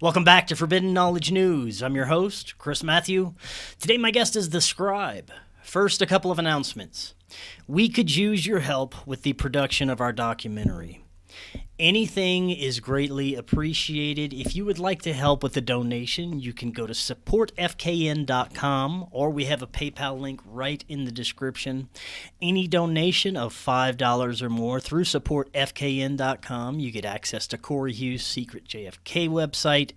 Welcome back to Forbidden Knowledge News. I'm your host, Chris Matthew. Today my guest is the Scribe. First, a couple of announcements. We could use your help with the production of our documentary. Anything is greatly appreciated. If you would like to help with a donation, you can go to supportfkn.com, or we have a PayPal link right in the description. Any donation of $5 or more through supportfkn.com, you get access to Cory Hughes' secret JFK website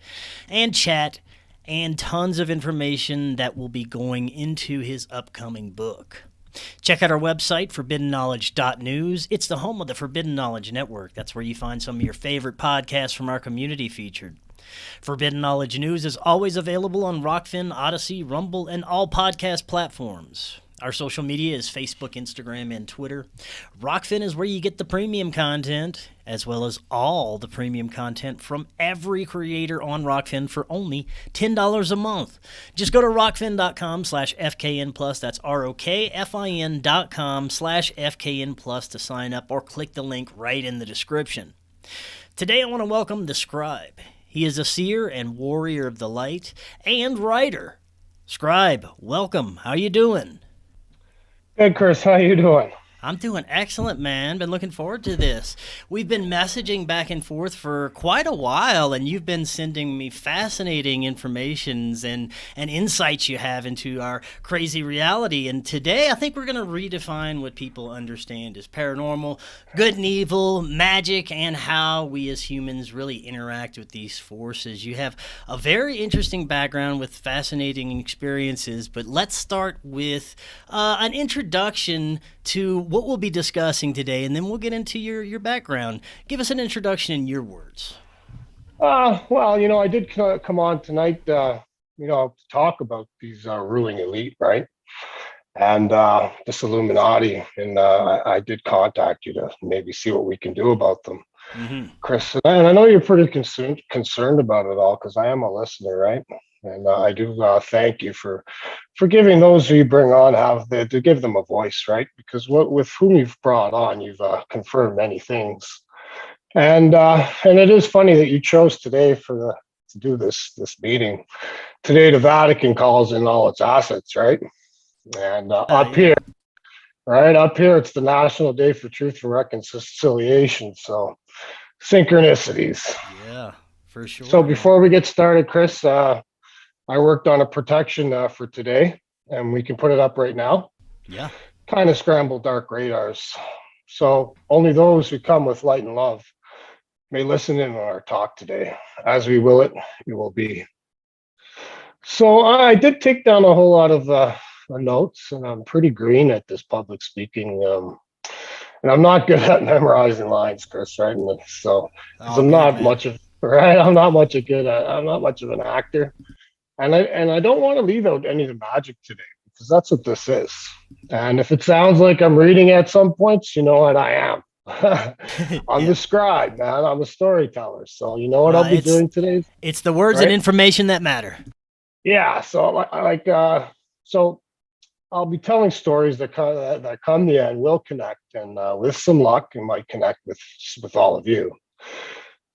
and chat and tons of information that will be going into his upcoming book. Check out our website, forbiddenknowledge.news. It's the home of the Forbidden Knowledge Network. That's where you find some of your favorite podcasts from our community featured. Forbidden Knowledge News is always available on Rokfin, Odyssey, Rumble, and all podcast platforms. Our social media is Facebook, Instagram, and Twitter. Rokfin is where you get the premium content, as well as all the premium content from every creator on Rokfin for only $10 a month. Just go to rokfin.com/FKN+. That's ROKFIN.com/FKN+ to sign up, or click the link right in the description. Today I want to welcome the Scribe. He is a seer and warrior of the light and writer. Scribe, welcome. How you doing? Good, Chris. How you doing? I'm doing excellent, man. Been looking forward to this. We've been messaging back and forth for quite a while, and you've been sending me fascinating informations and insights you have into our crazy reality. And today, I think we're going to redefine what people understand as paranormal, good and evil, magic, and how we as humans really interact with these forces. You have a very interesting background with fascinating experiences, but let's start with an introduction to what we'll be discussing today, and then we'll get into your background. Give us an introduction in your words. Well, I did come on tonight, to talk about these ruling elite, right? And this Illuminati, and I did contact you to maybe see what we can do about them, Chris. And I know you're pretty concerned about it all, because I am a listener, right? And I do thank you for giving those who you bring on to give them a voice, right? Because with whom you've brought on, you've confirmed many things, and it is funny that you chose today to do this meeting. Today, the Vatican calls in all its assets, right? And up here, it's the National Day for Truth and Reconciliation. So synchronicities. Yeah, for sure. So before we get started, Chris, I worked on a protection for today, and we can put it up right now. Yeah. Kind of scrambled dark radars. So only those who come with light and love may listen in on our talk today. As we will it will be. So I did take down a whole lot of notes, and I'm pretty green at this public speaking. And I'm not good at memorizing lines, Chris, right? And so I'm not much of much of an actor. And I don't want to leave out any of the magic today, because that's what this is. And if it sounds like I'm reading at some points, you know what I am. I'm the Scribe, man. I'm a storyteller. So you know what I'll be doing today? It's the words and information that matter. Yeah. So so I'll be telling stories that come the end will connect, and with some luck, it might connect with all of you.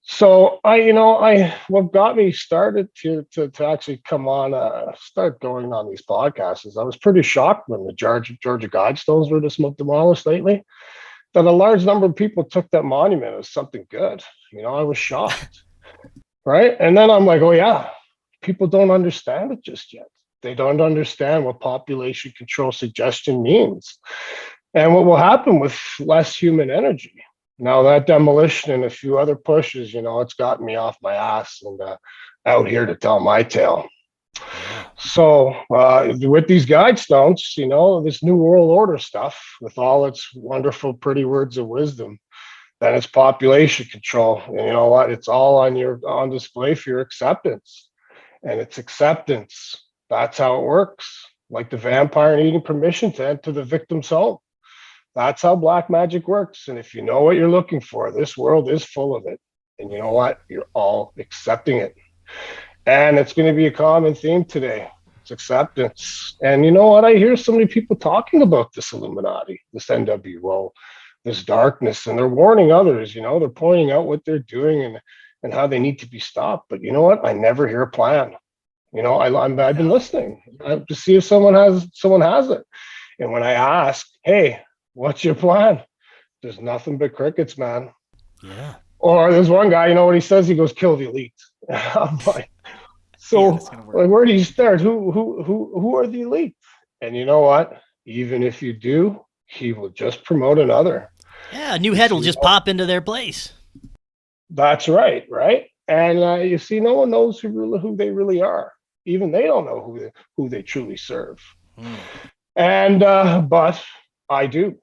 So what got me started to actually come on, start going on these podcasts is I was pretty shocked when the Georgia Guidestones were demolished lately, that a large number of people took that monument as something good. I was shocked, right? And then I'm like, oh yeah, people don't understand it just yet. They don't understand what population control suggestion means, and what will happen with less human energy. Now that demolition and a few other pushes, it's gotten me off my ass and out here to tell my tale. So with these Guidestones, this New World Order stuff, with all its wonderful, pretty words of wisdom, then it's population control. And you know what? It's all on display for your acceptance. And it's acceptance. That's how it works. Like the vampire needing permission to enter the victim's home. That's how black magic works. And if you know what you're looking for, this world is full of it. And you know what? You're all accepting it. And it's going to be a common theme today. It's acceptance. And you know what? I hear so many people talking about this Illuminati, this NWO, this darkness, and they're warning others, they're pointing out what they're doing. and how they need to be stopped. But you know what? I never hear a plan. I've been Yeah. listening to see if someone has it. And when I ask, hey, what's your plan? There's nothing but crickets, man. Yeah. Or there's one guy, you know what he says? He goes, kill the elite. I'm like, Yeah, so that's gonna work. like, where do you start? Who are the elite? And you know what? Even if you do, he will just promote another. Yeah, a new You head will see, just pop into their place. that's right, right? And you see, no one knows who they really are. Even they don't know who they truly serve. Hmm. And but I do,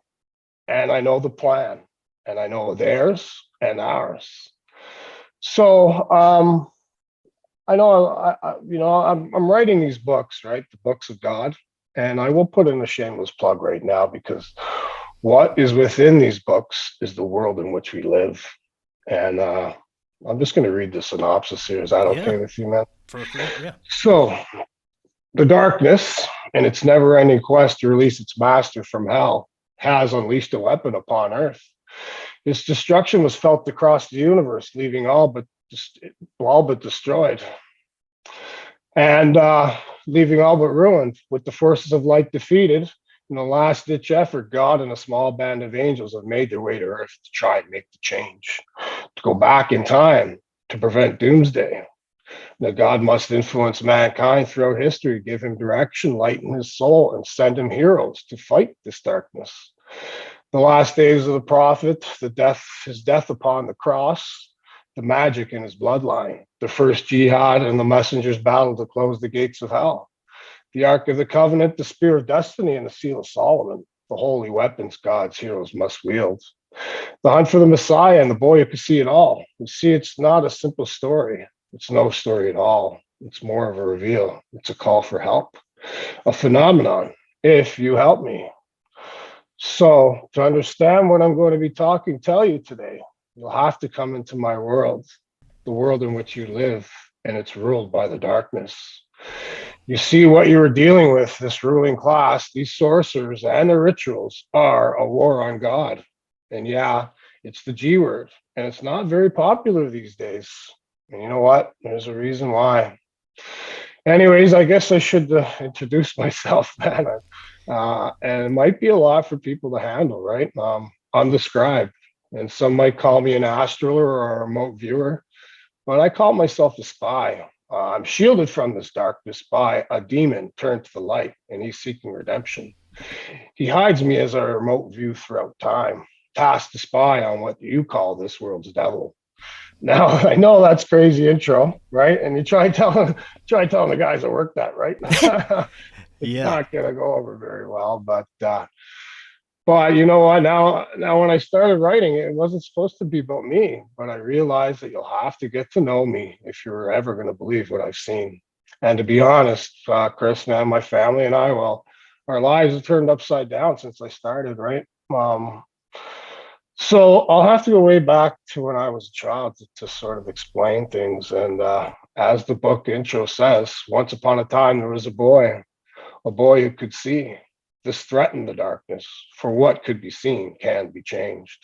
and I know the plan, and I know theirs and ours. So I know I'm writing these books, right? The books of God, and I will put in a shameless plug right now because what is within these books is the world in which we live. And I'm just going to read the synopsis here. Is that Yeah. okay with you, man? Yeah. So, the darkness, in its never ending quest to release its master from hell, has unleashed a weapon upon Earth. Its destruction was felt across the universe, leaving all but destroyed, and leaving all but ruined. With the forces of light defeated, in a last ditch effort, God and a small band of angels have made their way to Earth to try and make the change, to go back in time to prevent doomsday. That God must influence mankind throughout history, give him direction, lighten his soul, and send him heroes to fight this darkness. The last days of the prophet, his death upon the cross, the magic in his bloodline, the first jihad and the messenger's battle to close the gates of hell, the Ark of the Covenant, the Spear of Destiny, and the Seal of Solomon, the holy weapons God's heroes must wield. The hunt for the Messiah and the boy who could see it all. You see, it's not a simple story. It's no story at all. It's more of a reveal. It's a call for help, a phenomenon. If you help me. So, to understand what I'm going to be tell you today, you'll have to come into my world, the world in which you live, and it's ruled by the darkness. You see, what you are dealing with, this ruling class, these sorcerers and their rituals are a war on God. And yeah, it's the G word, and it's not very popular these days. And you know what? There's a reason why. Anyways, I guess I should introduce myself, man. And it might be a lot for people to handle, right? I'm the Scribe, and some might call me an astraler or a remote viewer, but I call myself a spy. I'm shielded from this darkness by a demon turned to the light, and he's seeking redemption. He hides me as a remote view throughout time, tasked to spy on what you call this world's devil. Now I know that's crazy intro, right? And you try telling the guys at work that, right? It's Yeah. not gonna go over very well. But you know what? Now when I started writing, it wasn't supposed to be about me, but I realized that you'll have to get to know me if you're ever going to believe what I've seen. And to be honest, Chris, man, my family and I, well, our lives have turned upside down since I started, right? So I'll have to go way back to when I was a child to sort of explain things. And as the book intro says, once upon a time there was a boy who could see. This threatened the darkness, for what could be seen can be changed.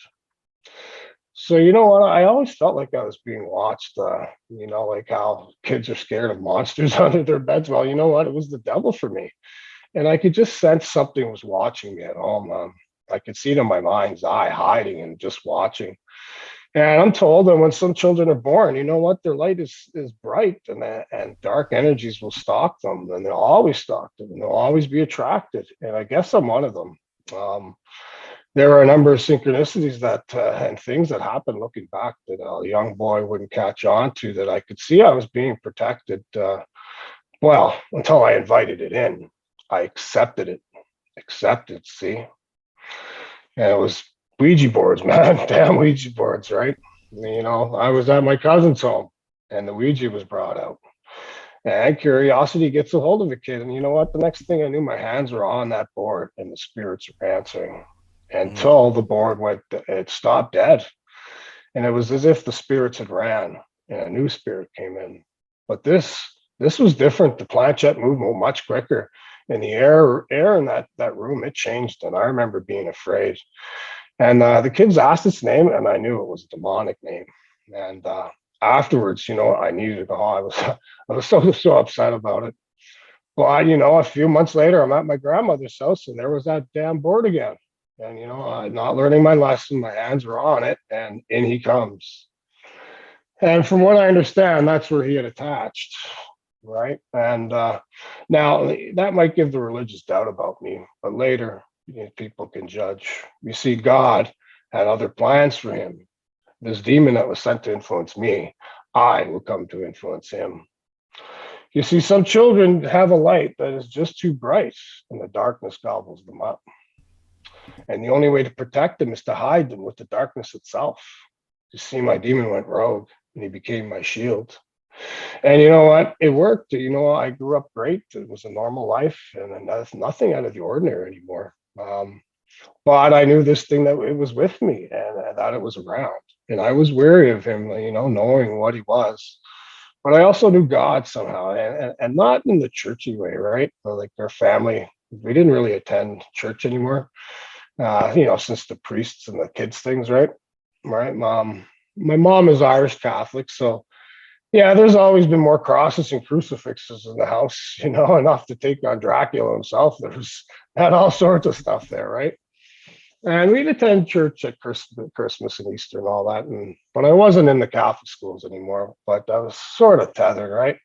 So you know what? I always felt like I was being watched. Like how kids are scared of monsters under their beds. Well, you know what? It was the devil for me, and I could just sense something was watching me at home. I could see it in my mind's eye, hiding and just watching. And I'm told that when some children are born, you know what, their light is bright, and dark energies will stalk them, and they'll always stalk them, and they'll always be attracted. And I guess I'm one of them. There are a number of synchronicities that and things that happened looking back that a young boy wouldn't catch on to, that I could see I was being protected. Well, until I invited it in, I accepted it. Accepted. See. And it was Ouija boards, man. Damn Ouija boards, right? I was at my cousin's home and the Ouija was brought out. And curiosity gets a hold of a kid. And you know what? The next thing I knew, my hands were on that board and the spirits were answering until the board it stopped dead. And it was as if the spirits had ran and a new spirit came in. But this was different. The planchette moved much quicker. And the air in that room, it changed. And I remember being afraid. And the kids asked its name, and I knew it was a demonic name. And afterwards, I needed to go home. I was so upset about it. Well, a few months later, I'm at my grandmother's house, and there was that damn board again. And not learning my lesson, my hands were on it, and in he comes. And from what I understand, that's where he had attached, right? And now that might give the religious doubt about me, but later people can judge. You see, God had other plans for him. This demon that was sent to influence me, I will come to influence him. You see, some children have a light that is just too bright, and the darkness gobbles them up. And the only way to protect them is to hide them with the darkness itself. You see, my demon went rogue, and he became my shield. And you know what? It worked. I grew up great. It was a normal life, and that's nothing out of the ordinary anymore. But I knew this thing that it was with me, and that it was around. And I was wary of him, knowing what he was. But I also knew God somehow, and not in the churchy way, right? Like our family, we didn't really attend church anymore, since the priests and the kids things, right? Right. My mom is Irish Catholic, so yeah, there's always been more crosses and crucifixes in the house, enough to take on Dracula himself. There's had all sorts of stuff there, right? And we'd attend church at Christmas and Easter and all that. But I wasn't in the Catholic schools anymore, but I was sort of tethered, right?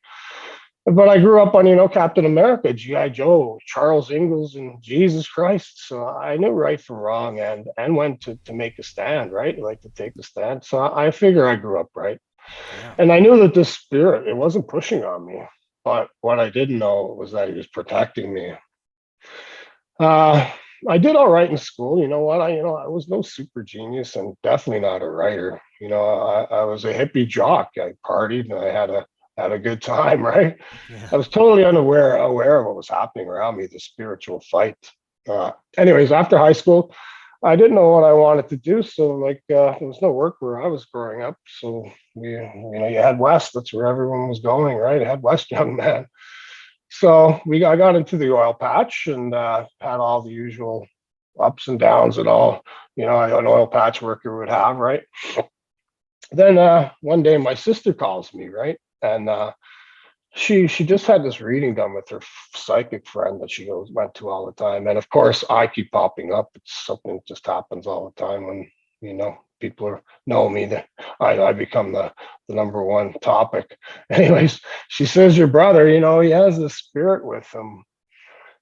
But I grew up on, Captain America, G.I. Joe, Charles Ingalls, and Jesus Christ. So I knew right from wrong and when to make a stand, right? Like to take a stand. So I figure I grew up right. Yeah. And I knew that this spirit, it wasn't pushing on me. But what I didn't know was that he was protecting me. I did all right in school. You know what? I was no super genius and definitely not a writer. I was a hippie jock. I partied and I had a good time, right? Yeah. I was totally aware of what was happening around me, the spiritual fight. Anyways, after high school, I didn't know what I wanted to do. So there was no work where I was growing up. So you head west. That's where everyone was going, right? Head west, young man. So I got into the oil patch and had all the usual ups and downs and all, an oil patch worker would have, right? Then one day my sister calls me, right? And she just had this reading done with her psychic friend that she went to all the time. And of course, I keep popping up. It's something that just happens all the time when, people know me, that I become the number one topic. Anyways, she says, your brother, he has this spirit with him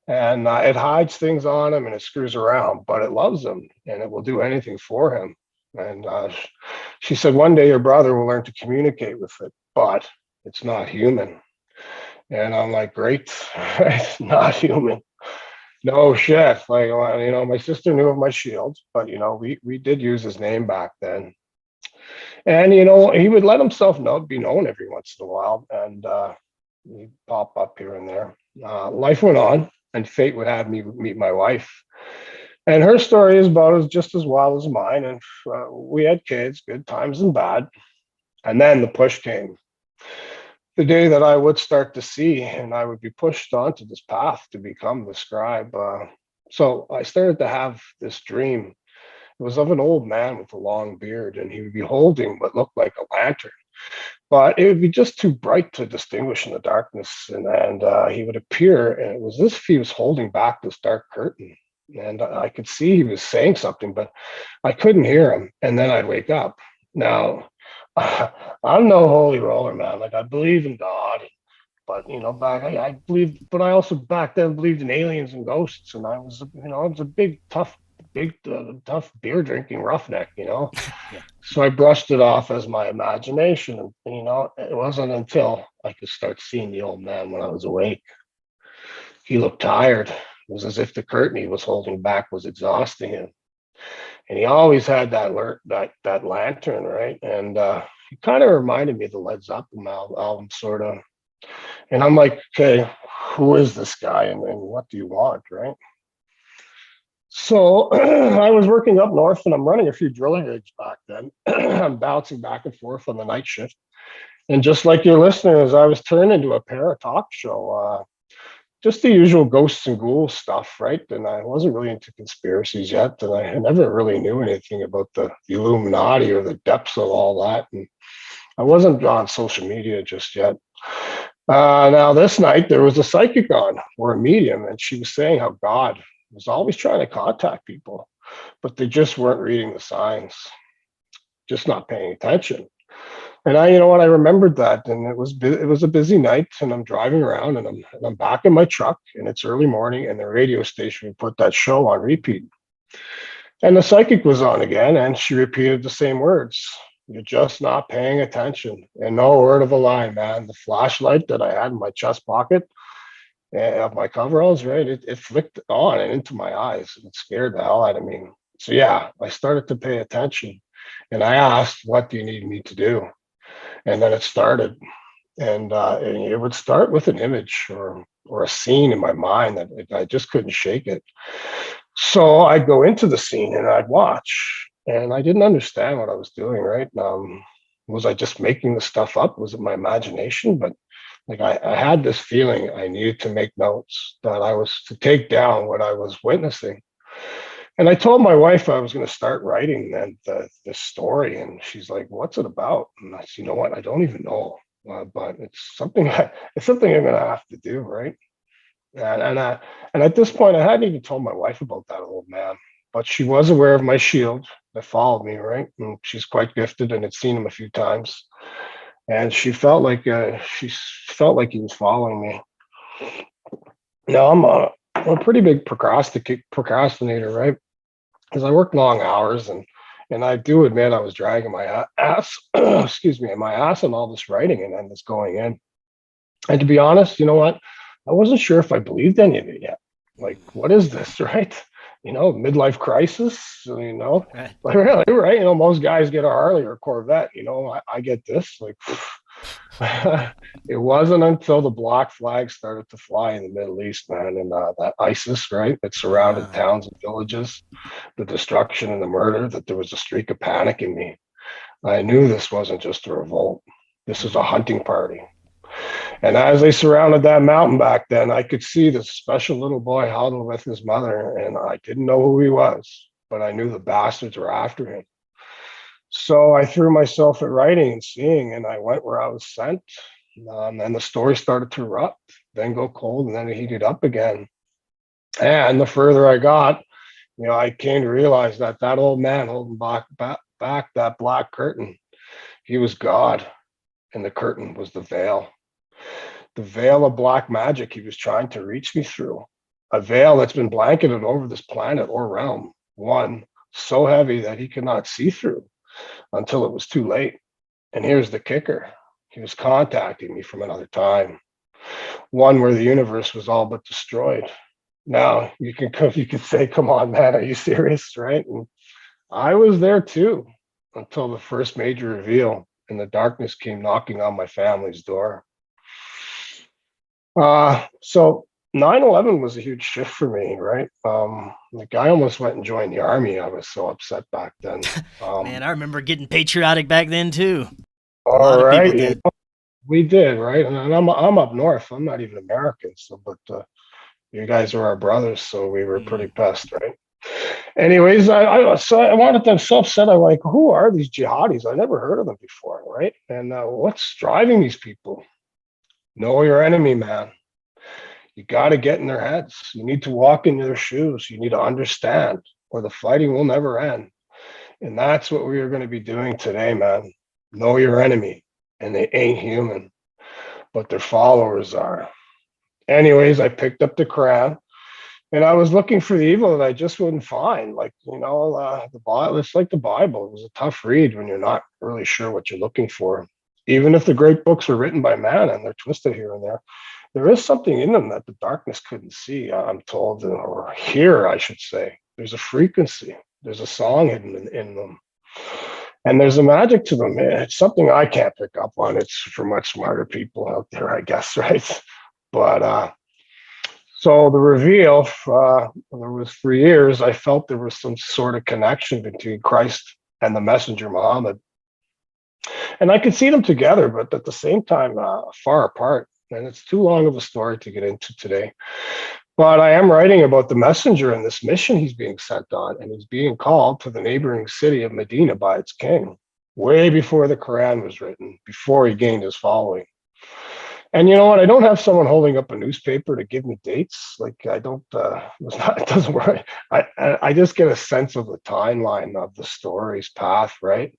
and it hides things on him and it screws around, but it loves him and it will do anything for him. And she said, one day your brother will learn to communicate with it, but it's not human. And I'm like, great, it's not human. No shit. My sister knew of my shield, but we did use his name back then. And he would let himself be known every once in a while, and he'd pop up here and there. Life went on, and fate would have me meet my wife. And her story is just as wild as mine. And we had kids, good times and bad. And then the push came. The day that I would start to see, and I would be pushed onto this path to become the scribe. So I started to have this dream. It was of an old man with a long beard, and he would be holding what looked like a lantern, but it would be just too bright to distinguish in the darkness. And he would appear, and it was as if he was holding back this dark curtain. And I could see he was saying something, but I couldn't hear him. And then I'd wake up. Now, I'm no holy roller, man. Like I believe in God, but I believed, but I also back then believed in aliens and ghosts. And I was a big, tough beer drinking roughneck, Yeah. So I brushed it off as my imagination. And, it wasn't until I could start seeing the old man when I was awake. He looked tired. It was as if the curtain he was holding back was exhausting him. And he always had that lantern, right? And he kind of reminded me of the Led Zeppelin album, sort of. And I'm like, okay, who is this guy, and what do you want, right? So I was working up north, and I'm running a few drilling rigs back then. I'm bouncing back and forth on the night shift, and just like your listeners, I was turned into a para talk show. Just the usual ghosts and ghouls stuff, right? And I wasn't really into conspiracies yet, and I never really knew anything about the Illuminati or the depths of all that. And I wasn't on social media just yet. Now, this night, there was a psychic on, or a medium, and she was saying how God was always trying to contact people, but they just weren't reading the signs, just not paying attention. And I, you know what, I remembered that, and it was a busy night, and I'm driving around, and I'm back in my truck, and it's early morning, and the radio station put that show on repeat, and the psychic was on again, and she repeated the same words. You're just not paying attention, and no word of a lie, man. The flashlight that I had in my chest pocket of my coveralls, right? It flicked on and into my eyes, and it scared the hell out of me. So yeah, I started to pay attention, and I asked, "What do you need me to do?" And then it started, and it would start with an image or a scene in my mind that I just couldn't shake it. So I'd go into the scene and I'd watch, and I didn't understand what I was doing. Right? Was I just making the stuff up? Was it my imagination? But like I had this feeling I needed to make notes, that I was to take down what I was witnessing. And I told my wife I was going to start writing then the story, and she's like, "What's it about?" And I said, "You know what? I don't even know, but it's something I'm going to have to do, right?" And at this point, I hadn't even told my wife about that old man, but she was aware of my shield that followed me, right? And she's quite gifted and had seen him a few times, and she felt like he was following me. Now I'm a pretty big procrastinator, right? Because I work long hours, and I do admit I was dragging my ass, excuse me, my ass on all this writing and then this going in. And to be honest, you know what? I wasn't sure if I believed any of it yet. Like, what is this, right? Midlife crisis, Right. like really, right? Most guys get a Harley or a Corvette. I get this. Like, it wasn't until the black flag started to fly in the Middle East, man, and that ISIS, right, that surrounded towns and villages, the destruction and the murder, that there was a streak of panic in me. I knew this wasn't just a revolt. This was a hunting party. And as they surrounded that mountain back then, I could see this special little boy huddled with his mother, and I didn't know who he was, but I knew the bastards were after him. So I threw myself at writing and seeing, and I went where I was sent. And the story started to erupt, then go cold, and then it heated up again. And the further I got, I came to realize that that old man holding back that black curtain, he was God, and the curtain was the veil of black magic he was trying to reach me through, a veil that's been blanketed over this planet or realm, one so heavy that he could not see through until it was too late. And here's the kicker: he was contacting me from another time, one where the universe was all but destroyed. Now you can say, "Come on, man, are you serious?" Right? And I was there too, until the first major reveal, and the darkness came knocking on my family's door. So 9/11 was a huge shift for me, right? Like, I almost went and joined the army. I was so upset back then. Man, I remember getting patriotic back then too. A All lot of people right, did. we did, right? And I'm up north. I'm not even American, so but you guys are our brothers, so we were pretty Mm. pissed, right? Anyways, I wanted them so upset. I'm like, who are these jihadis? I never heard of them before, right? And what's driving these people? Know your enemy, man. You got to get in their heads. You need to walk in their shoes. You need to understand, or the fighting will never end. And that's what we are going to be doing today, man. Know your enemy. And they ain't human, but their followers are. Anyways, I picked up the Quran, and I was looking for the evil that I just wouldn't find. Like, the Bible, it's like the Bible. It was a tough read when you're not really sure what you're looking for. Even if the great books are written by man and they're twisted here and there is something in them that the darkness couldn't see, I'm told, or hear, I should say. There's a frequency, there's a song hidden in them, and there's a magic to them. It's something I can't pick up on. It's for much smarter people out there, I guess, right? But so the reveal, there was, for years, I felt there was some sort of connection between Christ and the messenger Muhammad. And I could see them together, but at the same time, far apart. And it's too long of a story to get into today. But I am writing about the messenger and this mission he's being sent on, and he's being called to the neighboring city of Medina by its king. way before the Quran was written, before he gained his following. And you know what? I don't have someone holding up a newspaper to give me dates. Like I don't. It doesn't work. I just get a sense of the timeline of the story's path, right?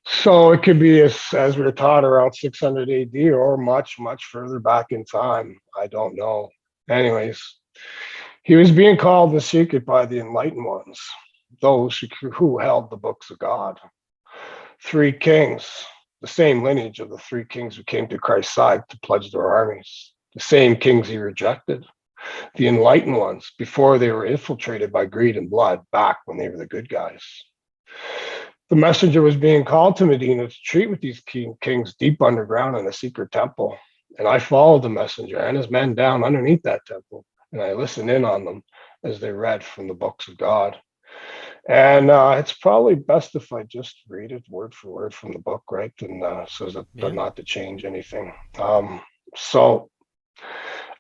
So it could be as we were taught around 600 AD or much further back in time. I don't know. Anyways, he was being called the secret by the enlightened ones, those who held the books of God. Three kings, the same lineage of the three kings who came to Christ's side to pledge their armies, the same kings he rejected, the enlightened ones before they were infiltrated by greed and blood back when they were the good guys. The messenger was being called to Medina to treat with these kings deep underground in a secret temple. And I followed the messenger and his men down underneath that temple, and I listened in on them as they read from the books of God. And it's probably best if I just read it word for word from the book, right? And so that not to change anything. So,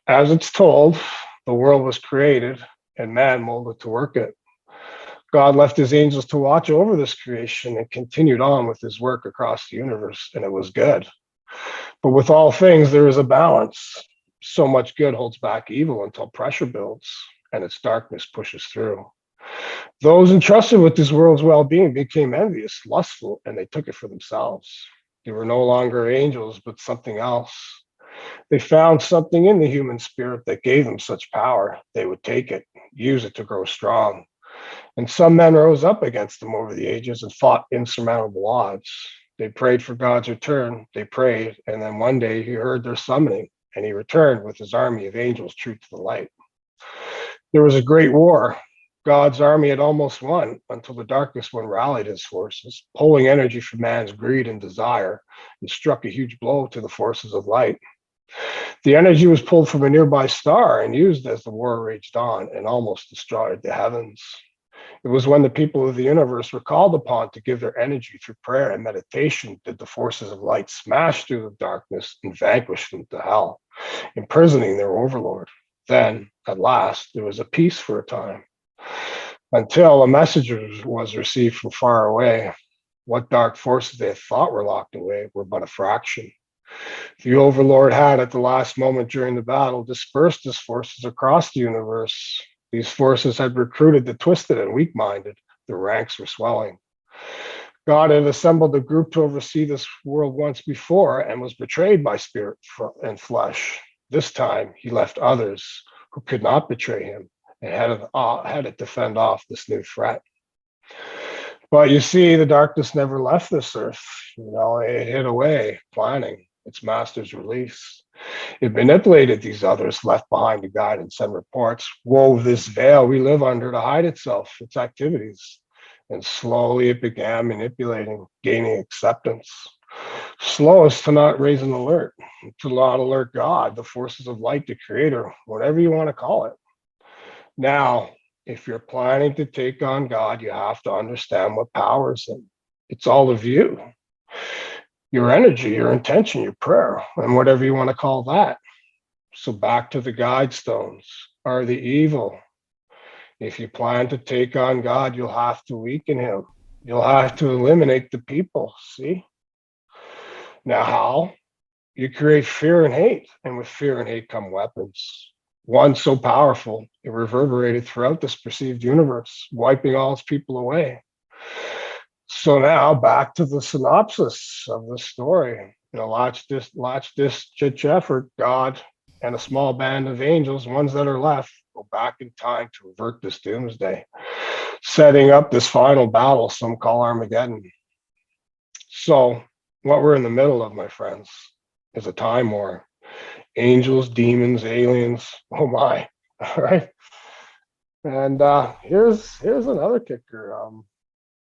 as it's told, the world was created and man molded to work it. God left his angels to watch over this creation and continued on with his work across the universe, and it was good. But with all things, there is a balance. So much good holds back evil until pressure builds and its darkness pushes through. Those entrusted with this world's well-being became envious, lustful, and they took it for themselves. They were no longer angels, but something else. They found something in the human spirit that gave them such power. They would take it, use it to grow strong. And some men rose up against them over the ages and fought insurmountable odds. They prayed for God's return. They prayed, and then one day he heard their summoning, and he returned with his army of angels true to the light. There was a great war. God's army had almost won until the darkness one rallied his forces, pulling energy from man's greed and desire, and struck a huge blow to the forces of light. The energy was pulled from a nearby star and used as the war raged on and almost destroyed the heavens. It was when the people of the universe were called upon to give their energy through prayer and meditation that the forces of light smashed through the darkness and vanquished them to hell, imprisoning their overlord. Then, at last, there was a peace for a time, until a message was received from far away. What dark forces they had thought were locked away were but a fraction. The overlord had, at the last moment during the battle, dispersed his forces across the universe. These forces had recruited the twisted and weak-minded. Their ranks were swelling. God had assembled a group to oversee this world once before and was betrayed by spirit and flesh. This time, he left others who could not betray him and had it to fend off this new threat. But you see, the darkness never left this earth. It hid away, planning its master's release. It manipulated these others left behind to guide and send reports, wove this veil we live under to hide itself, its activities. And slowly it began manipulating, gaining acceptance. Slow as to not raise an alert, to not alert God, the forces of light, the creator, whatever you want to call it. Now, if you're planning to take on God, you have to understand what powers him. It's all of you. Your energy, your intention, your prayer, and whatever you want to call that. So back to the guide stones are the evil. If you plan to take on God, you'll have to weaken him. You'll have to eliminate the people. See? Now, how? You create fear and hate, and with fear and hate come weapons. One so powerful, it reverberated throughout this perceived universe, wiping all its people away. So now back to the synopsis of the story. Latch this chit effort, God and a small band of angels, ones that are left, go back in time to avert this doomsday, setting up this final battle some call Armageddon. So what we're in the middle of, my friends, is a time war. Angels, demons, aliens, oh my, all right? And here's another kicker.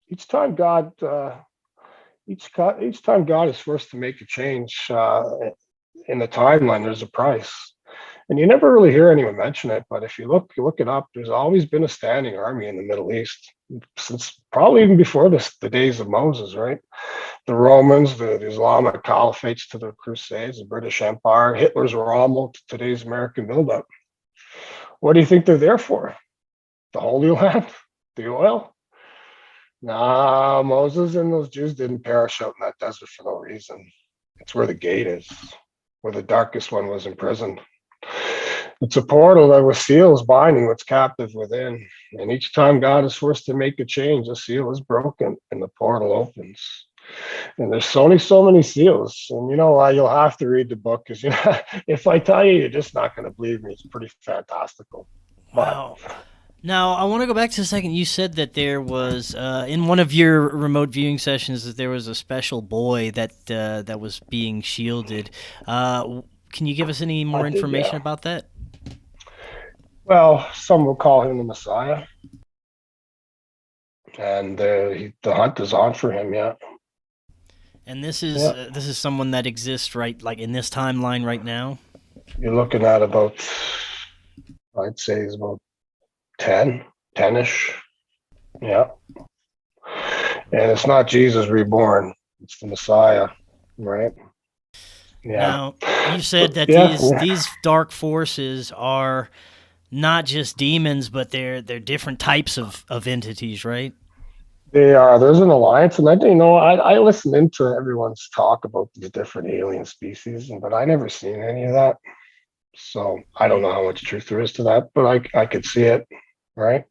Each time God is forced to make a change in the timeline, there's a price. And you never really hear anyone mention it, but if you look it up, there's always been a standing army in the Middle East since probably even before the days of Moses, right? The Romans, the Islamic caliphates to the Crusades, the British Empire, Hitler's Rommel to today's American buildup. What do you think they're there for? The Holy Land? The oil? Nah, Moses and those Jews didn't perish out in that desert for no reason. It's where the gate is, where the darkest one was imprisoned. It's a portal that with seals binding what's captive within. And each time God is forced to make a change, the seal is broken and the portal opens. And there's only so many seals. And you know why? You'll have to read the book because if I tell you, you're just not going to believe me. It's pretty fantastical. But Wow. Now, I want to go back to a second. You said that there was, in one of your remote viewing sessions, that there was a special boy that was being shielded. Can you give us any more I did, information yeah. about that? Well, some will call him the Messiah. And the hunt is on for him, yeah. And Yeah. this is someone that exists right, like in this timeline right now. You're looking at about, I'd say he's about 10-ish. Yeah. And it's not Jesus reborn, it's the Messiah, right? Yeah. Now, you said that Yeah. these dark forces are not just demons, but they're different types of entities, right? They are. There's an alliance, and I listened into everyone's talk about these different alien species, but I never seen any of that. So I don't know how much truth there is to that, but I could see it, right?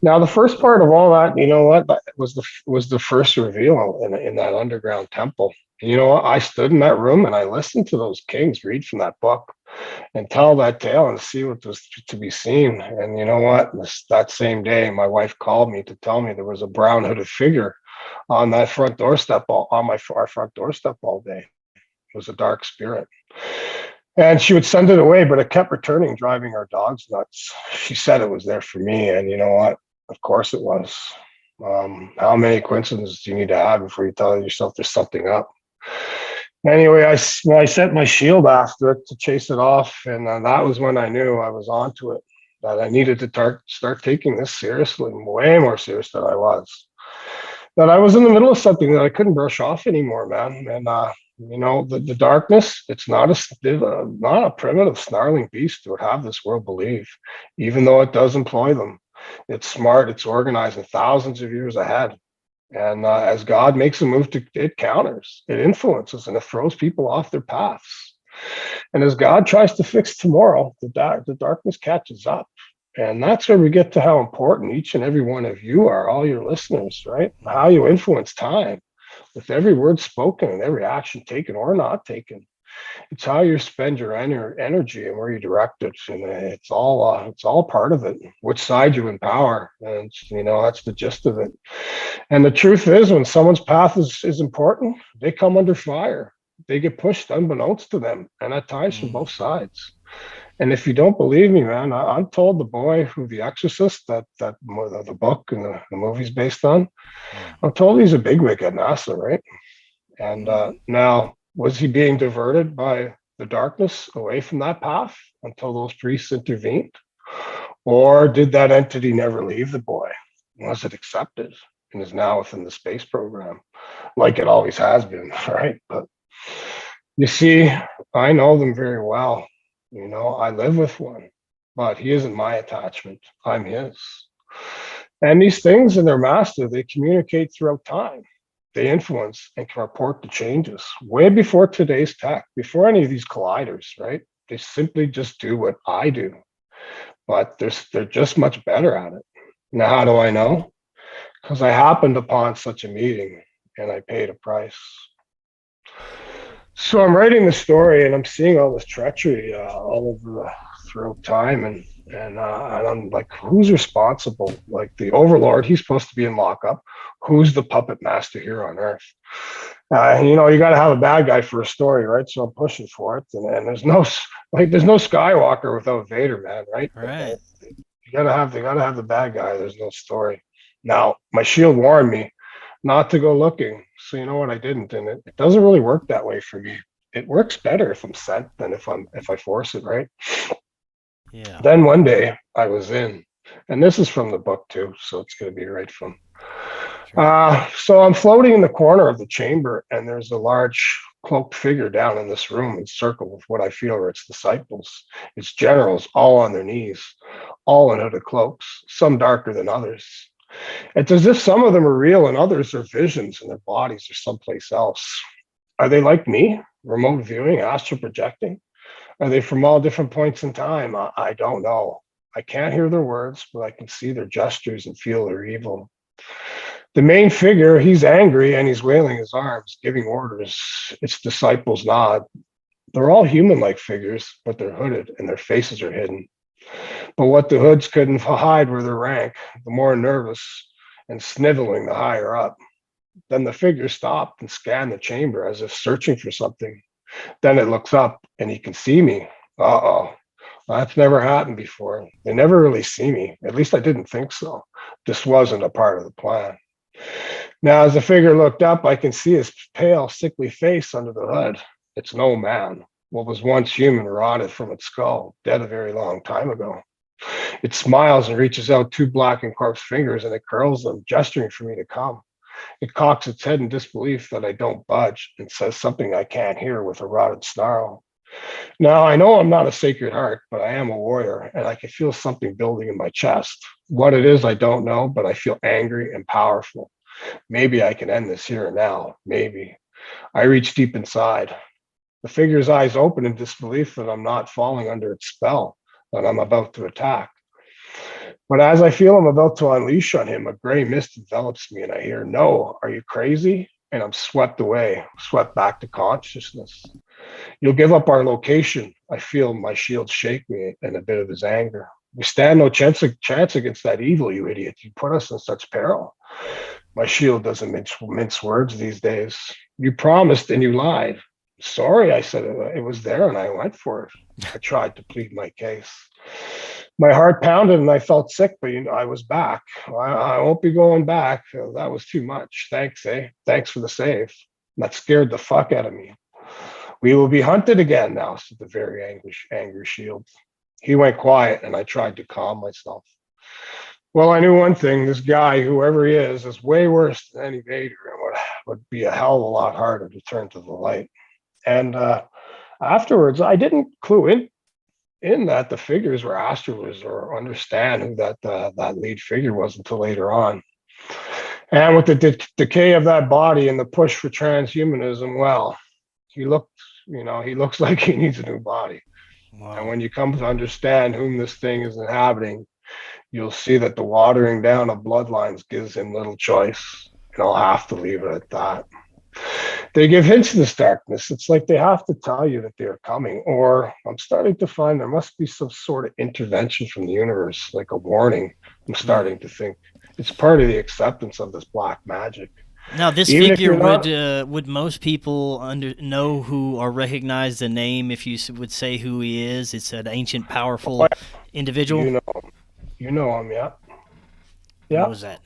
Now the first part of all that, you know what, that was the first reveal in that underground temple. And you know what? I stood in that room and I listened to those kings read from that book and tell that tale and see what was to be seen. And you know what? That same day, my wife called me to tell me there was a brown hooded figure on that front doorstep, our front doorstep all day. It was a dark spirit. And she would send it away, but it kept returning, driving our dogs nuts. She said it was there for me. And you know what? Of course it was. How many coincidences do you need to have before you tell yourself there's something up? Anyway, I sent my shield after it to chase it off, and that was when I knew I was onto it. That I needed to start taking this seriously, way more serious than I was. That I was in the middle of something that I couldn't brush off anymore, man. And the darkness, it's not a primitive snarling beast that would have this world believe, even though it does employ them. It's smart, it's organized and thousands of years ahead. And as God makes a move, it counters, it influences, and it throws people off their paths. And as God tries to fix tomorrow, the darkness catches up. And that's where we get to how important each and every one of you are, all your listeners, right? How you influence time with every word spoken and every action taken or not taken. It's how you spend your energy and where you direct it, and it's all part of it. Which side you empower, and that's the gist of it. And the truth is, when someone's path is important, they come under fire. They get pushed unbeknownst to them, and at times from both sides. And if you don't believe me, man, I'm told the boy who The Exorcist, the book and the movie's based on, I'm told he's a bigwig at NASA, right? And now, was he being diverted by the darkness away from that path until those priests intervened? Or did that entity never leave the boy? Was it accepted and is now within the space program, like it always has been, right? But you see, I know them very well. I live with one, but he isn't my attachment. I'm his. And these things and their master, they communicate throughout time. They influence and can report the changes way before today's tech, before any of these colliders, right? They simply just do what I do, but they're just much better at it. Now, how do I know? Because I happened upon such a meeting and I paid a price. So I'm writing the story and I'm seeing all this treachery all over throughout time, and I'm like, who's responsible? Like the overlord, he's supposed to be in lockup. Who's the puppet master here on Earth? You got to have a bad guy for a story, right? So I'm pushing for it, and there's no Skywalker without Vader, man, right? Right. They gotta have the bad guy. There's no story. Now, my shield warned me not to go looking. So you know what? I didn't, and it doesn't really work that way for me. It works better if I'm sent than if I force it, right? Yeah. Then one day I was in, and this is from the book too, so it's going to be right from. So I'm floating in the corner of the chamber, and there's a large cloaked figure down in this room encircled with what I feel are its disciples, its generals, all on their knees, all in hooded cloaks, some darker than others. It's as if some of them are real and others are visions and their bodies are someplace else. Are they like me, remote viewing, astral projecting? Are they from all different points in time? I don't know. I can't hear their words, but I can see their gestures and feel their evil. The main figure, he's angry and he's wailing his arms, giving orders. Its disciples nod. They're all human-like figures, but they're hooded and their faces are hidden. But what the hoods couldn't hide were their rank, the more nervous and sniveling the higher up. Then the figure stopped and scanned the chamber as if searching for something. Then it looks up and he can see me. Uh-oh. That's never happened before. They never really see me. At least I didn't think so. This wasn't a part of the plan. Now, as the figure looked up, I can see his pale, sickly face under the hood. It's no man. What was once human rotted from its skull, dead a very long time ago. It smiles and reaches out two blackened corpse fingers and it curls them, gesturing for me to come. It cocks its head in disbelief that I don't budge and says something I can't hear with a rotted snarl. Now, I know I'm not a sacred heart, but I am a warrior, and I can feel something building in my chest. What it is, I don't know, but I feel angry and powerful. Maybe I can end this here and now. Maybe. I reach deep inside. The figure's eyes open in disbelief that I'm not falling under its spell, that I'm about to attack. But as I feel I'm about to unleash on him, a gray mist envelops me and I hear, "No, are you crazy?" And I'm swept away, swept back to consciousness. "You'll give up our location." I feel my shield shake me and a bit of his anger. "We stand no chance against that evil, you idiot. You put us in such peril." My shield doesn't mince words these days. "You promised and you lied." "Sorry," I said, "it was there and I went for it." I tried to plead my case. My heart pounded and I felt sick, but I was back. I won't be going back. That was too much. Thanks, eh? Thanks for the save. That scared the fuck out of me. "We will be hunted again now," said the very angry shield. He went quiet and I tried to calm myself. Well, I knew one thing. This guy, whoever he is way worse than any Vader and would be a hell of a lot harder to turn to the light. And afterwards, I didn't clue in that the figures were astrals or understand who that lead figure was until later on. And with the decay of that body and the push for transhumanism, well, he looks like he needs a new body. Wow. And when you come to understand whom this thing is inhabiting, you'll see that the watering down of bloodlines gives him little choice. And I'll have to leave it at that. They give hints in this darkness. It's like they have to tell you that they're coming. Or I'm starting to find there must be some sort of intervention from the universe, like a warning. I'm starting to think it's part of the acceptance of this black magic. Now, this figure would most people know who or recognize the name if you would say who he is? It's an ancient, powerful individual. You know him, yeah. Yeah. What was that?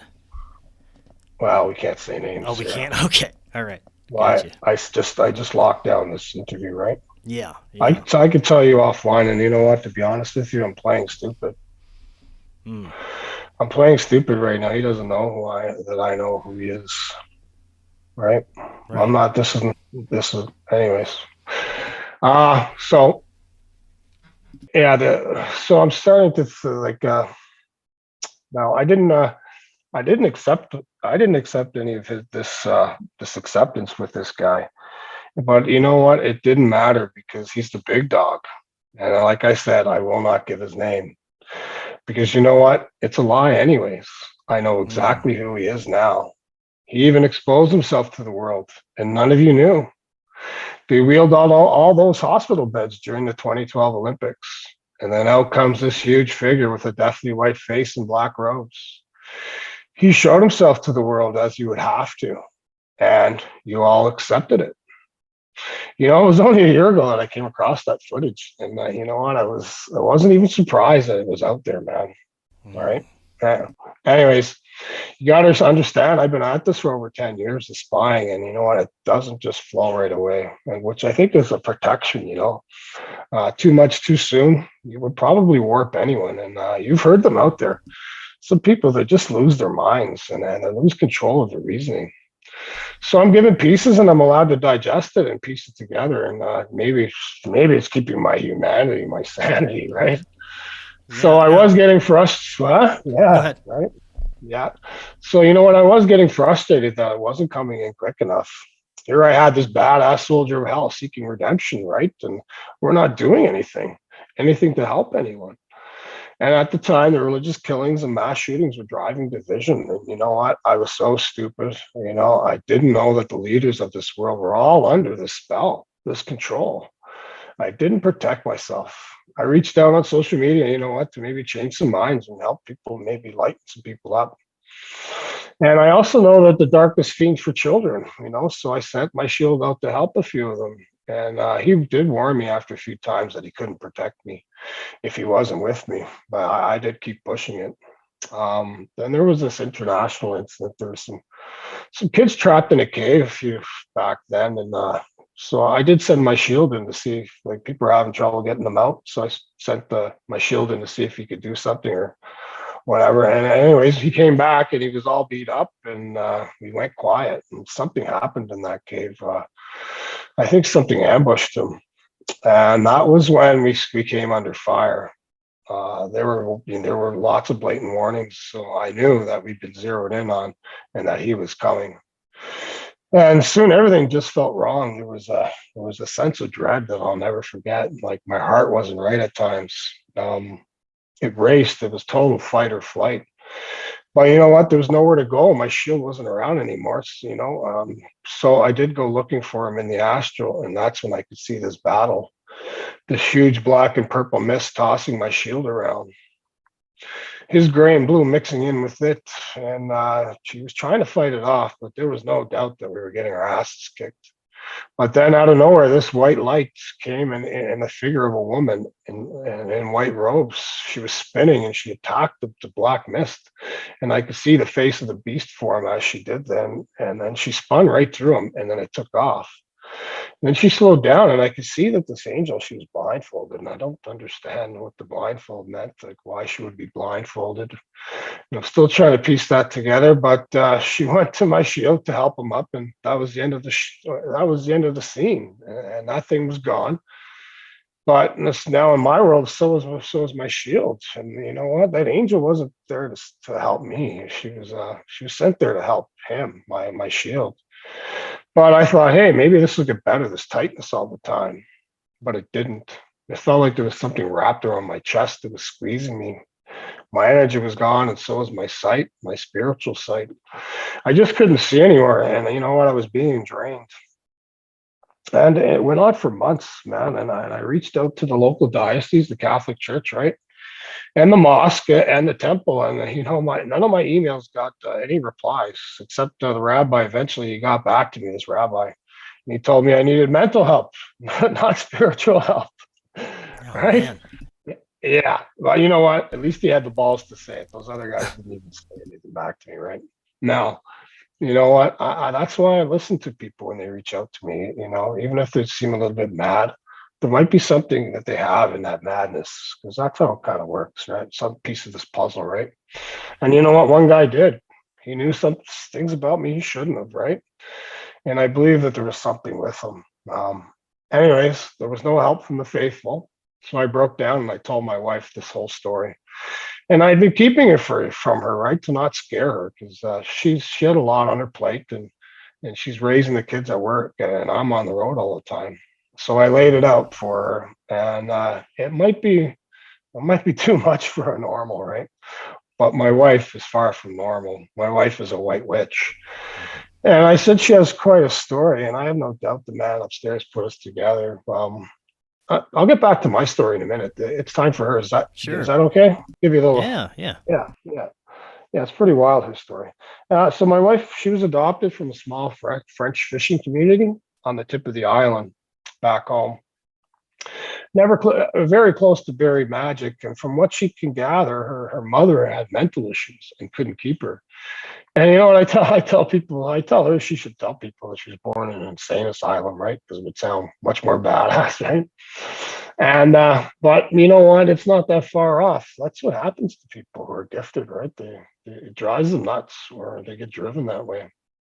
Well, we can't say names. Oh, we can't. Okay, all right. Well, gotcha. I just locked down this interview, right? Yeah. I could tell you offline, and you know what? To be honest with you, I'm playing stupid. I'm playing stupid right now. He doesn't know that I know who he is. Right? I'm not. This is. Anyways. So. Yeah. So I'm starting to like. Now I didn't accept any of this acceptance with this guy, but you know what? It didn't matter because he's the big dog, and like I said, I will not give his name because you know what? It's a lie, anyways. I know exactly who he is now. He even exposed himself to the world, and none of you knew. They wheeled all those hospital beds during the 2012 Olympics, and then out comes this huge figure with a deathly white face and black robes. He showed himself to the world as you would have to, and you all accepted it. You know, it was only a year ago that I came across that footage, and you know what? I wasn't even surprised that it was out there, man. All right. Anyways, you got to understand, I've been at this for over 10 years of spying, and you know what? It doesn't just flow right away, and which I think is a protection. You know, too much too soon, you would probably warp anyone, and you've heard them out there. Some people that just lose their minds and they lose control of their reasoning. So I'm given pieces and I'm allowed to digest it and piece it together. And maybe it's keeping my humanity, my sanity, right? Yeah, so I was getting frustrated. Yeah, right. Yeah. So, you know what? I was getting frustrated that it wasn't coming in quick enough. Here I had this badass soldier of hell seeking redemption, right? And we're not doing anything to help anyone. And at the time, the religious killings and mass shootings were driving division. And you know what? I was so stupid. I didn't know that the leaders of this world were all under this spell, this control. I didn't protect myself. I reached out on social media, you know what, to maybe change some minds and help people, maybe lighten some people up. And I also know that the darkness fiends for children, so I sent my shield out to help a few of them. And he did warn me after a few times that he couldn't protect me if he wasn't with me, but I did keep pushing it. Then there was this international incident. There was some kids trapped in a cave back then, and so I did send my shield in to see if like people are having trouble getting them out. So I sent my shield in to see if he could do something or whatever. And anyways, he came back and he was all beat up, and we went quiet. And something happened in that cave. I think something ambushed him, and that was when we came under fire. There were lots of blatant warnings, so I knew that we'd been zeroed in on, and that he was coming. And soon everything just felt wrong. There was a sense of dread that I'll never forget. Like my heart wasn't right at times. It raced. It was total fight or flight. But you know what? There was nowhere to go. My shield wasn't around anymore. So I did go looking for him in the astral, and that's when I could see this battle, this huge black and purple mist tossing my shield around, his gray and blue mixing in with it. And she was trying to fight it off, but there was no doubt that we were getting our asses kicked. But then out of nowhere, this white light came in the figure of a woman in white robes. She was spinning and she attacked the black mist. And I could see the face of the beast form as she did then. And then she spun right through him, and then it took off. And then she slowed down, and I could see that this angel, she was blindfolded. And I don't understand what the blindfold meant, like why she would be blindfolded. I'm still trying to piece that together, but she went to my shield to help him up, and that was the end of the scene, and that thing was gone. But now in my world, so is my shield, and you know what? That angel wasn't there to help me. She was sent there to help him, my shield. But I thought, hey, maybe this will get better, this tightness all the time. But it didn't. It felt like there was something wrapped around my chest that was squeezing me. My energy was gone, and so was my sight, my spiritual sight. I just couldn't see anywhere, and you know what? I was being drained. And it went on for months, man. And I reached out to the local diocese, the Catholic Church, right? And the mosque and the temple. And, none of my emails got any replies, except the rabbi. Eventually, he got back to me, this rabbi. And he told me I needed mental help, not spiritual help. Oh, right? Man. Yeah. Well, you know what? At least he had the balls to say it. Those other guys didn't even say anything back to me, right? Now, you know what? That's why I listen to people when they reach out to me, even if they seem a little bit mad, there might be something that they have in that madness, because that's how it kind of works, right? Some piece of this puzzle, right? And you know what? One guy did. He knew some things about me he shouldn't have, right? And I believe that there was something with him. Anyways, there was no help from the faithful. So I broke down and I told my wife this whole story. And I'd been keeping it from her, right, to not scare her, because she had a lot on her plate, and she's raising the kids at work, and I'm on the road all the time. So I laid it out for her, and it might be too much for a normal, right? But my wife is far from normal. My wife is a white witch. And I said she has quite a story, and I have no doubt the man upstairs put us together. I'll get back to my story in a minute. It's time for her. Sure. Is that okay? Give you a little. Yeah. Yeah. It's pretty wild, her story. So my wife, she was adopted from a small French fishing community on the tip of the island back home. Very close to buried magic. And from what she can gather, her mother had mental issues and couldn't keep her. And you know what I tell people? I tell her she should tell people that she was born in an insane asylum, right? Because it would sound much more badass, right? And but you know what? It's not that far off. That's what happens to people who are gifted, right? It drives them nuts, or they get driven that way.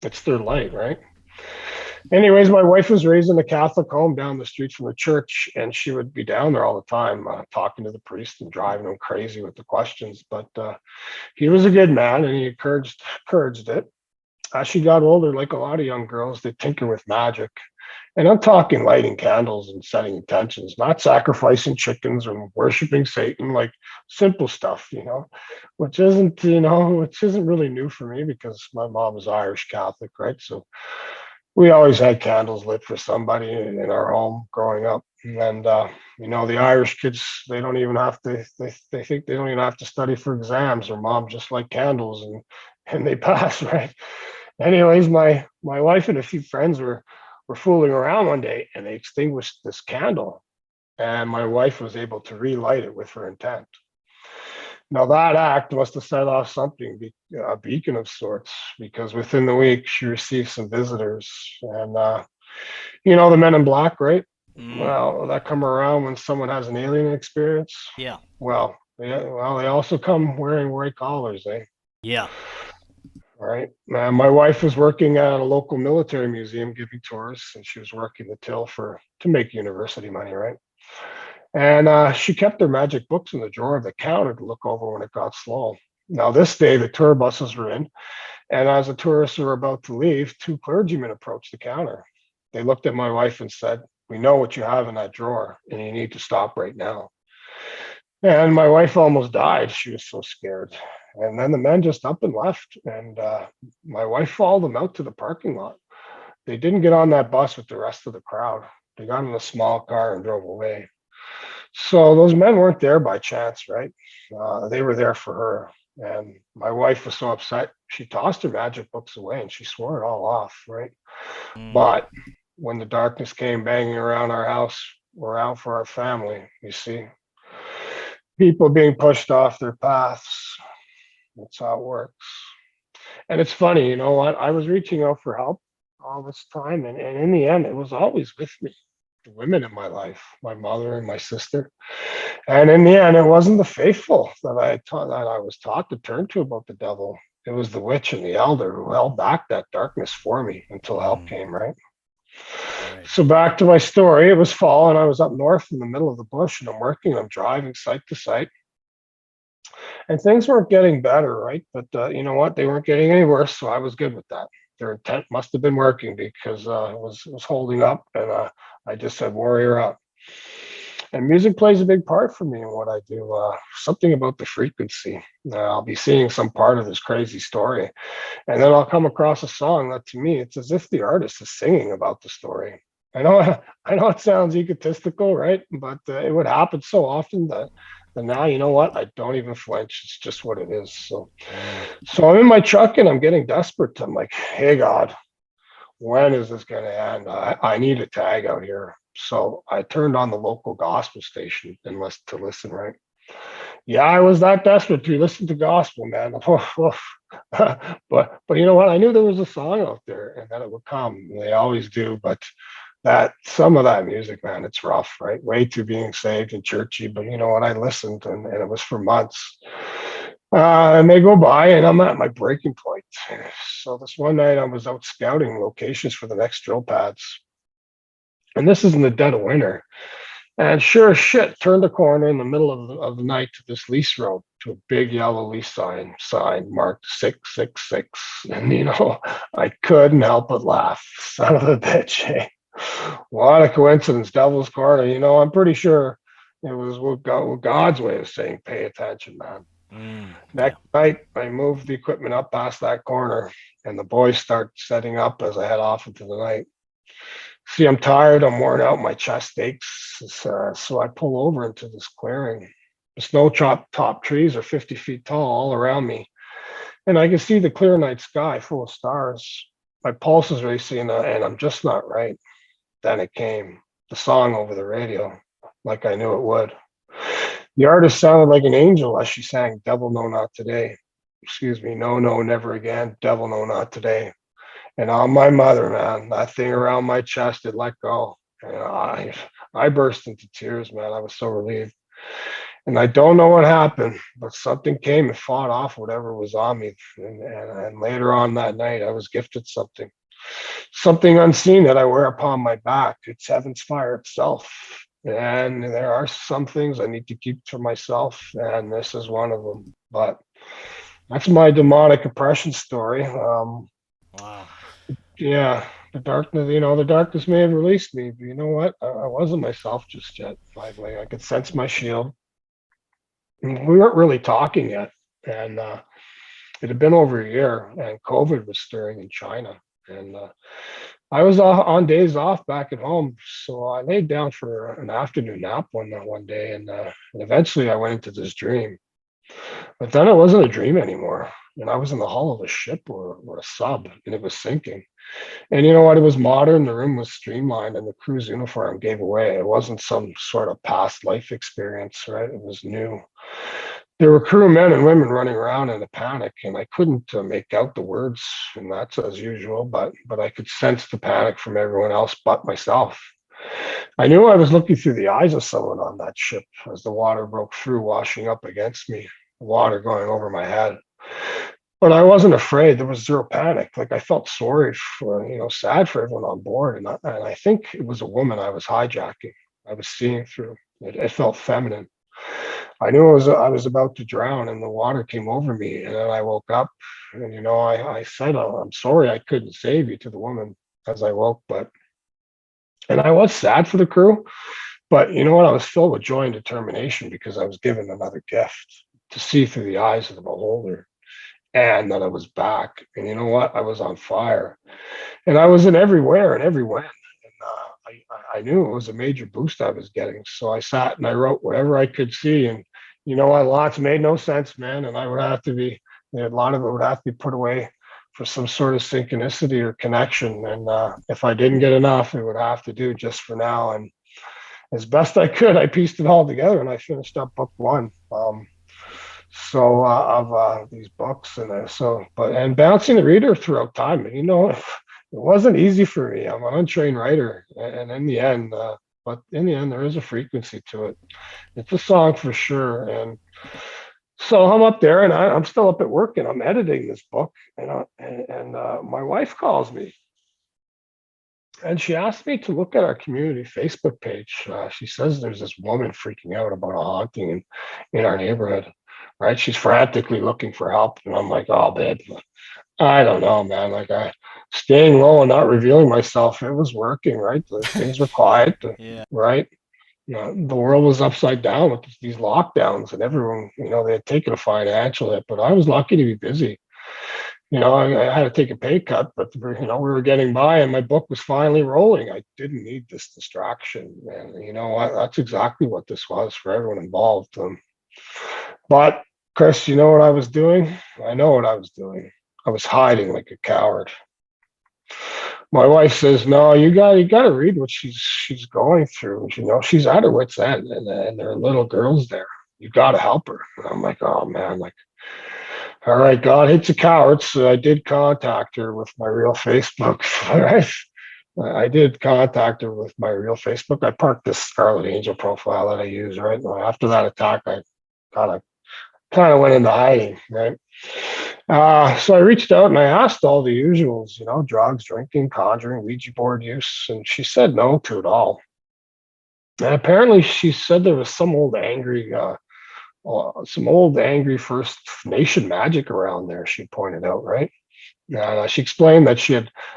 It's their light, right? Anyways, my wife was raised in a Catholic home down the street from the church, and she would be down there all the time, talking to the priest and driving him crazy with the questions. But he was a good man, and he encouraged it. As she got older, like a lot of young girls, they tinker with magic. And I'm talking lighting candles and setting intentions, not sacrificing chickens or worshiping Satan, like simple stuff, which isn't really new for me because my mom was Irish Catholic, right? So we always had candles lit for somebody in our home growing up. And the Irish kids, they don't even have to they think they don't even have to study for exams. Their mom just like candles and they pass, right? Anyways, my wife and a few friends were fooling around one day, and they extinguished this candle, and my wife was able to relight it with her intent. Now that act must have set off something, a beacon of sorts, because within the week she received some visitors, and the Men in Black, right? Well, that come around when someone has an alien experience. Yeah. They also come wearing white collars, eh? Yeah. All right. My wife was working at a local military museum giving tours, and she was working the till to make university money, right? And she kept her magic books in the drawer of the counter to look over when it got slow. Now, this day, the tour buses were in, and as the tourists were about to leave, two clergymen approached the counter. They looked at my wife and said, "We know what you have in that drawer, and you need to stop right now." And my wife almost died. She was so scared. And then the men just up and left. And my wife followed them out to the parking lot. They didn't get on that bus with the rest of the crowd. They got in a small car and drove away. So those men weren't there by chance, right? They were there for her. And my wife was so upset, she tossed her magic books away and she swore it all off, right? But when the darkness came banging around our house, around for our family, you see, people being pushed off their paths. That's how it works. And it's funny, you know what? I was reaching out for help all this time, and in the end, it was always with me. The women in my life, my mother and my sister. And in the end, it wasn't the faithful that I was taught to turn to about the devil. It was the witch and the elder who held back that darkness for me until help came, right? So back to my story. It was fall, and I was up north in the middle of the bush, and I'm driving site to site. And things weren't getting better, right? But you know what? They weren't getting any worse, so I was good with that. Their intent must have been working because it was holding up, and I just said, "Warrior up." And music plays a big part for me in what I do. Something about the frequency. I'll be seeing some part of this crazy story, and then I'll come across a song that, to me, it's as if the artist is singing about the story. I know it sounds egotistical, right? But it would happen so often that now, you know what? I don't even flinch. It's just what it is. So I'm in my truck and I'm getting desperate. I'm like, "Hey God, when is this going to end? I need a tag out here." So I turned on the local gospel station and listen, right? Yeah, I was that desperate to listen to gospel, man. but you know what? I knew there was a song out there and that it would come. They always do, but that some of that music, man, it's rough, right? Way too being saved and churchy. But you know what? I listened, and it was for months. And they go by, and I'm at my breaking point. So this one night, I was out scouting locations for the next drill pads, and this is in the dead of winter. And sure as shit, turned a corner in the middle of the night to this lease road, to a big yellow lease sign marked 666. And I couldn't help but laugh. Son of a bitch, eh? What a coincidence, Devil's Corner. I'm pretty sure it was God's way of saying, "Pay attention, man." Next night, I moved the equipment up past that corner, and the boys start setting up as I head off into the night. See, I'm tired, I'm worn out, my chest aches. So I pull over into this clearing. The snow top trees are 50 feet tall all around me, and I can see the clear night sky full of stars. My pulse is racing, and I'm just not right. Then it came, the song over the radio, like I knew it would. The artist sounded like an angel as she sang, "Devil, no, not today." Excuse me, "No, no, never again. Devil, no, not today." And on my mother, man, that thing around my chest, it let go. And I burst into tears, man. I was so relieved. And I don't know what happened, but something came and fought off whatever was on me. And later on that night, I was gifted something. something unseen that I wear upon my back. It's heaven's fire itself. And there are some things I need to keep to myself, and this is one of them. But that's my demonic oppression story. Wow. Yeah, the darkness, the darkness may have released me, but you know what? I wasn't myself just yet. I could sense my shield. And we weren't really talking yet. And it had been over a year, and COVID was stirring in China. And I was on days off back at home, so I laid down for an afternoon nap one day, and eventually I went into this dream. But then it wasn't a dream anymore, and I was in the hull of a ship or a sub, and it was sinking. And you know what? It was modern. The room was streamlined, and the crew's uniform gave away. It wasn't some sort of past life experience, right? It was new. There were crew men and women running around in a panic, and I couldn't make out the words, and that's as usual. But I could sense the panic from everyone else but myself. I knew I was looking through the eyes of someone on that ship as the water broke through, washing up against me, the water going over my head. But I wasn't afraid. There was zero panic. Like I felt sorry for, sad for everyone on board, and I think it was a woman I was hijacking. I was seeing through. It felt feminine. I knew I was about to drown, and the water came over me, and then I woke up, and I said, "Oh, I'm sorry, I couldn't save you," to the woman as I woke, and I was sad for the crew, but you know what? I was filled with joy and determination because I was given another gift to see through the eyes of the beholder, and that I was back. And you know what? I was on fire, and I was in everywhere and every when. I knew it was a major boost I was getting. So I sat and I wrote whatever I could see. And you know what? Lots made no sense, man. And I would have to be, a lot of it would have to be put away for some sort of synchronicity or connection. And if I didn't get enough, it would have to do just for now. And as best I could, I pieced it all together and I finished up book one. Of these books, and bouncing the reader throughout time. And it wasn't easy for me. I'm an untrained writer, and in the end, there is a frequency to it. It's a song for sure. And so I'm up there, and I'm still up at work, and I'm editing this book, and my wife calls me, and she asked me to look at our community Facebook page. She says there's this woman freaking out about a haunting in our neighborhood. Right? She's frantically looking for help, and I'm like, "Oh, babe, I don't know, man. Like, I staying low and not revealing myself, it was working, right? Things were quiet, Yeah. right? The world was upside down with these lockdowns, and everyone, they had taken a financial hit, but I was lucky to be busy. I had to take a pay cut, but we were getting by, and my book was finally rolling. I didn't need this distraction, and that's exactly what this was for everyone involved. But Chris, you know what I was doing? I know what I was doing. I was hiding like a coward. My wife says, "No, you got to read what she's going through. She's at her wit's end, and there are little girls there. You got to help her." And I'm like, "Oh man, like, all right, God hates a coward." So I did contact her with my real Facebook. All right. I did contact her with my real Facebook. I parked this Scarlet Angel profile that I use, right? After that attack, I kind of went into hiding, right? So I reached out and I asked all the usuals, drugs, drinking, conjuring, Ouija board use, and she said no to it all. And apparently, she said there was some old angry First Nation magic around there. She pointed out, right? She explained that she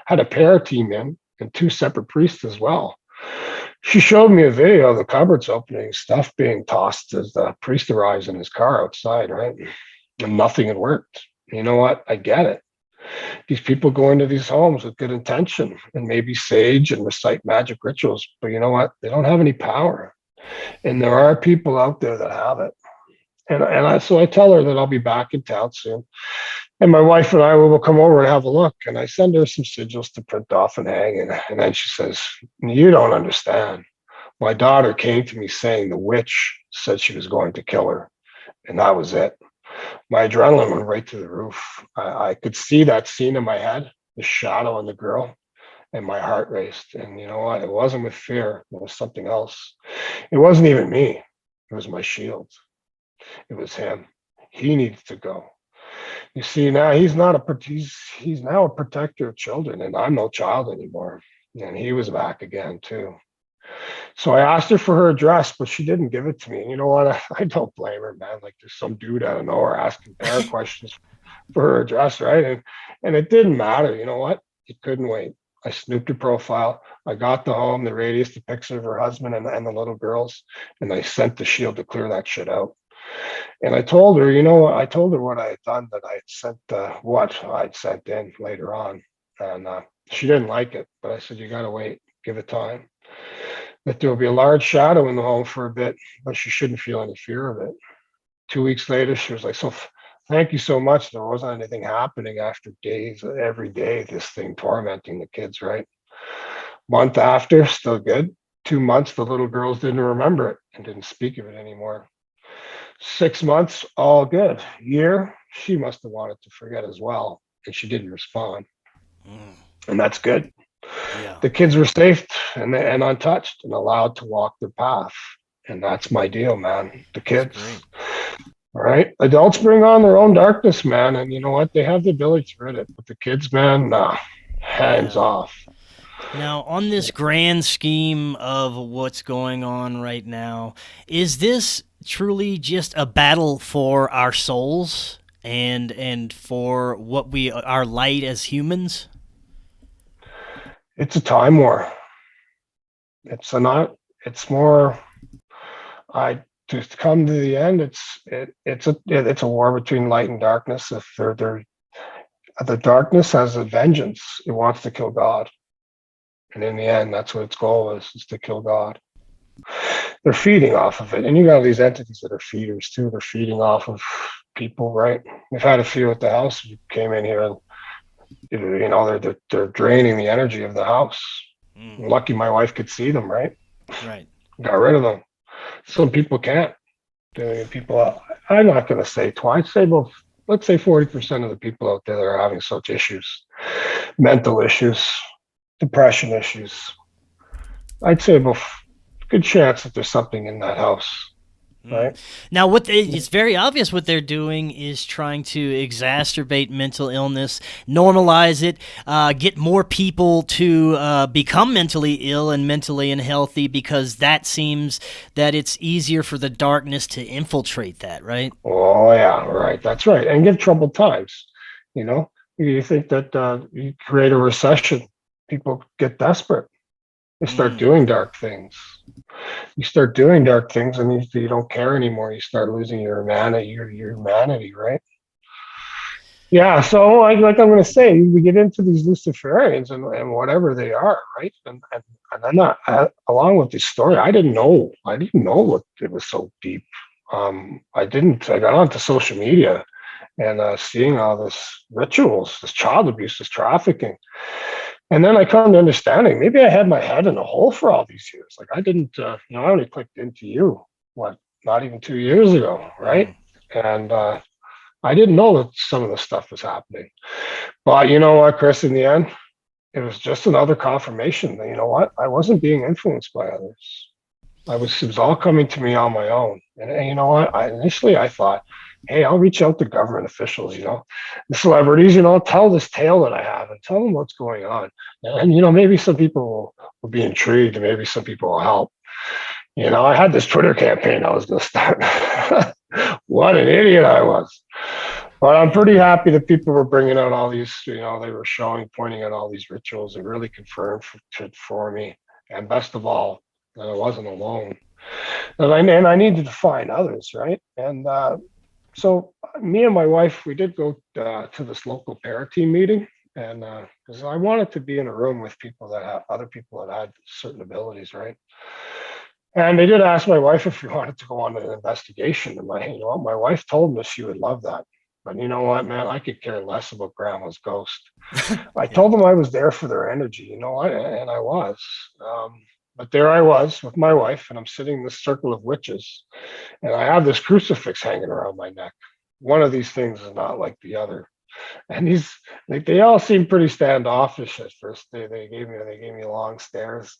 had a pair team in and two separate priests as well. She showed me a video of the cupboards opening, stuff being tossed as the priest arrives in his car outside, right? And nothing had worked. You know what? I get it. These people go into these homes with good intention and maybe sage and recite magic rituals, but you know what? They don't have any power. And there are people out there that have it. So I tell her that I'll be back in town soon. And my wife and I will come over and have a look. And I send her some sigils to print off and hang. And then she says, "You don't understand. My daughter came to me saying the witch said she was going to kill her." And that was it. My adrenaline went right to the roof. I could see that scene in my head, the shadow on the girl, and my heart raced. And you know what? It wasn't with fear. It was something else. It wasn't even me. It was my shield. It was him. He needed to go. You see, now he's now a protector of children, and I'm no child anymore. And he was back again too. So I asked her for her address, but she didn't give it to me. And you know what? I don't blame her, man. Like there's some dude out of nowhere asking parent questions for her address, right? And it didn't matter. You know what? It couldn't wait. I snooped her profile. I got the home, the radius, the picture of her husband and the little girls, and I sent the shield to clear that shit out. And I told her, I told her what I had done, that I had sent what I'd sent in later on. And she didn't like it, but I said, you got to wait, give it time. That there will be a large shadow in the home for a bit, but she shouldn't feel any fear of it. 2 weeks later, she was like, so thank you so much. There wasn't anything happening after days, every day, this thing tormenting the kids, right? Month after, still good. 2 months, the little girls didn't remember it and didn't speak of it anymore. 6 months, all good. Year, she must have wanted to forget as well, and she didn't respond. And that's good. Yeah. The kids were safe and untouched and allowed to walk their path. And that's my deal, man. The kids. All right. Adults bring on their own darkness, man. And you know what? They have the ability to rid it. But the kids, man, nah, hands off. Now, on this grand scheme of what's going on right now, is this truly just a battle for our souls and for what we are light as humans? It's a time war. It's more. To come to the end, it's a war between light and darkness. If the darkness has a vengeance, it wants to kill God, and in the end, that's what its goal is to kill God. They're feeding off of it, and you got these entities that are feeders too. They're feeding off of people, right? We've had a few at the house. You came in here, and they're draining the energy of the house. Lucky my wife could see them, right? Right. Got rid of them. Some people can't. I'm not going to say twice. Let's say 40% of the people out there that are having such issues, mental issues, depression issues. I'd say about good chance that there's something in that house. Right. Now, it's very obvious what they're doing is trying to exacerbate mental illness, normalize it, get more people to become mentally ill and mentally unhealthy, because that seems that it's easier for the darkness to infiltrate that, right? Oh, yeah, right. That's right. And give troubled times. You think that you create a recession, people get desperate. They start doing dark things. You start doing dark things, and you don't care anymore. You start losing your humanity, right? Yeah. So, like I'm going to say, we get into these Luciferians and whatever they are, right? And I'm not along with this story. I didn't know what it was so deep. I got onto social media and seeing all this rituals, this child abuse, this trafficking. And then I come to understanding, maybe I had my head in a hole for all these years. Like I didn't, I only clicked into you, not even 2 years ago, right? And I didn't know that some of this stuff was happening. But you know what, Chris, in the end, it was just another confirmation that, you know what, I wasn't being influenced by others. It was all coming to me on my own. And you know what, initially I thought, hey, I'll reach out to government officials, the celebrities, tell this tale that I have and tell them what's going on. And, maybe some people will be intrigued and maybe some people will help. I had this Twitter campaign I was going to start. What an idiot I was. But I'm pretty happy that people were bringing out all these, they were pointing out all these rituals. It really confirmed for me. And best of all, that I wasn't alone. And I needed to find others, right? And so me and my wife, we did go to this local para team meeting, and because I wanted to be in a room with people that have other people that had certain abilities, right? And they did ask my wife if we wanted to go on an investigation. And my wife told me she would love that. But you know what, man, I could care less about grandma's ghost. I told them I was there for their energy, and I was. But there I was with my wife, and I'm sitting in this circle of witches, and I have this crucifix hanging around my neck. One of these things is not like the other. And they all seem pretty standoffish at first. They gave me long stares.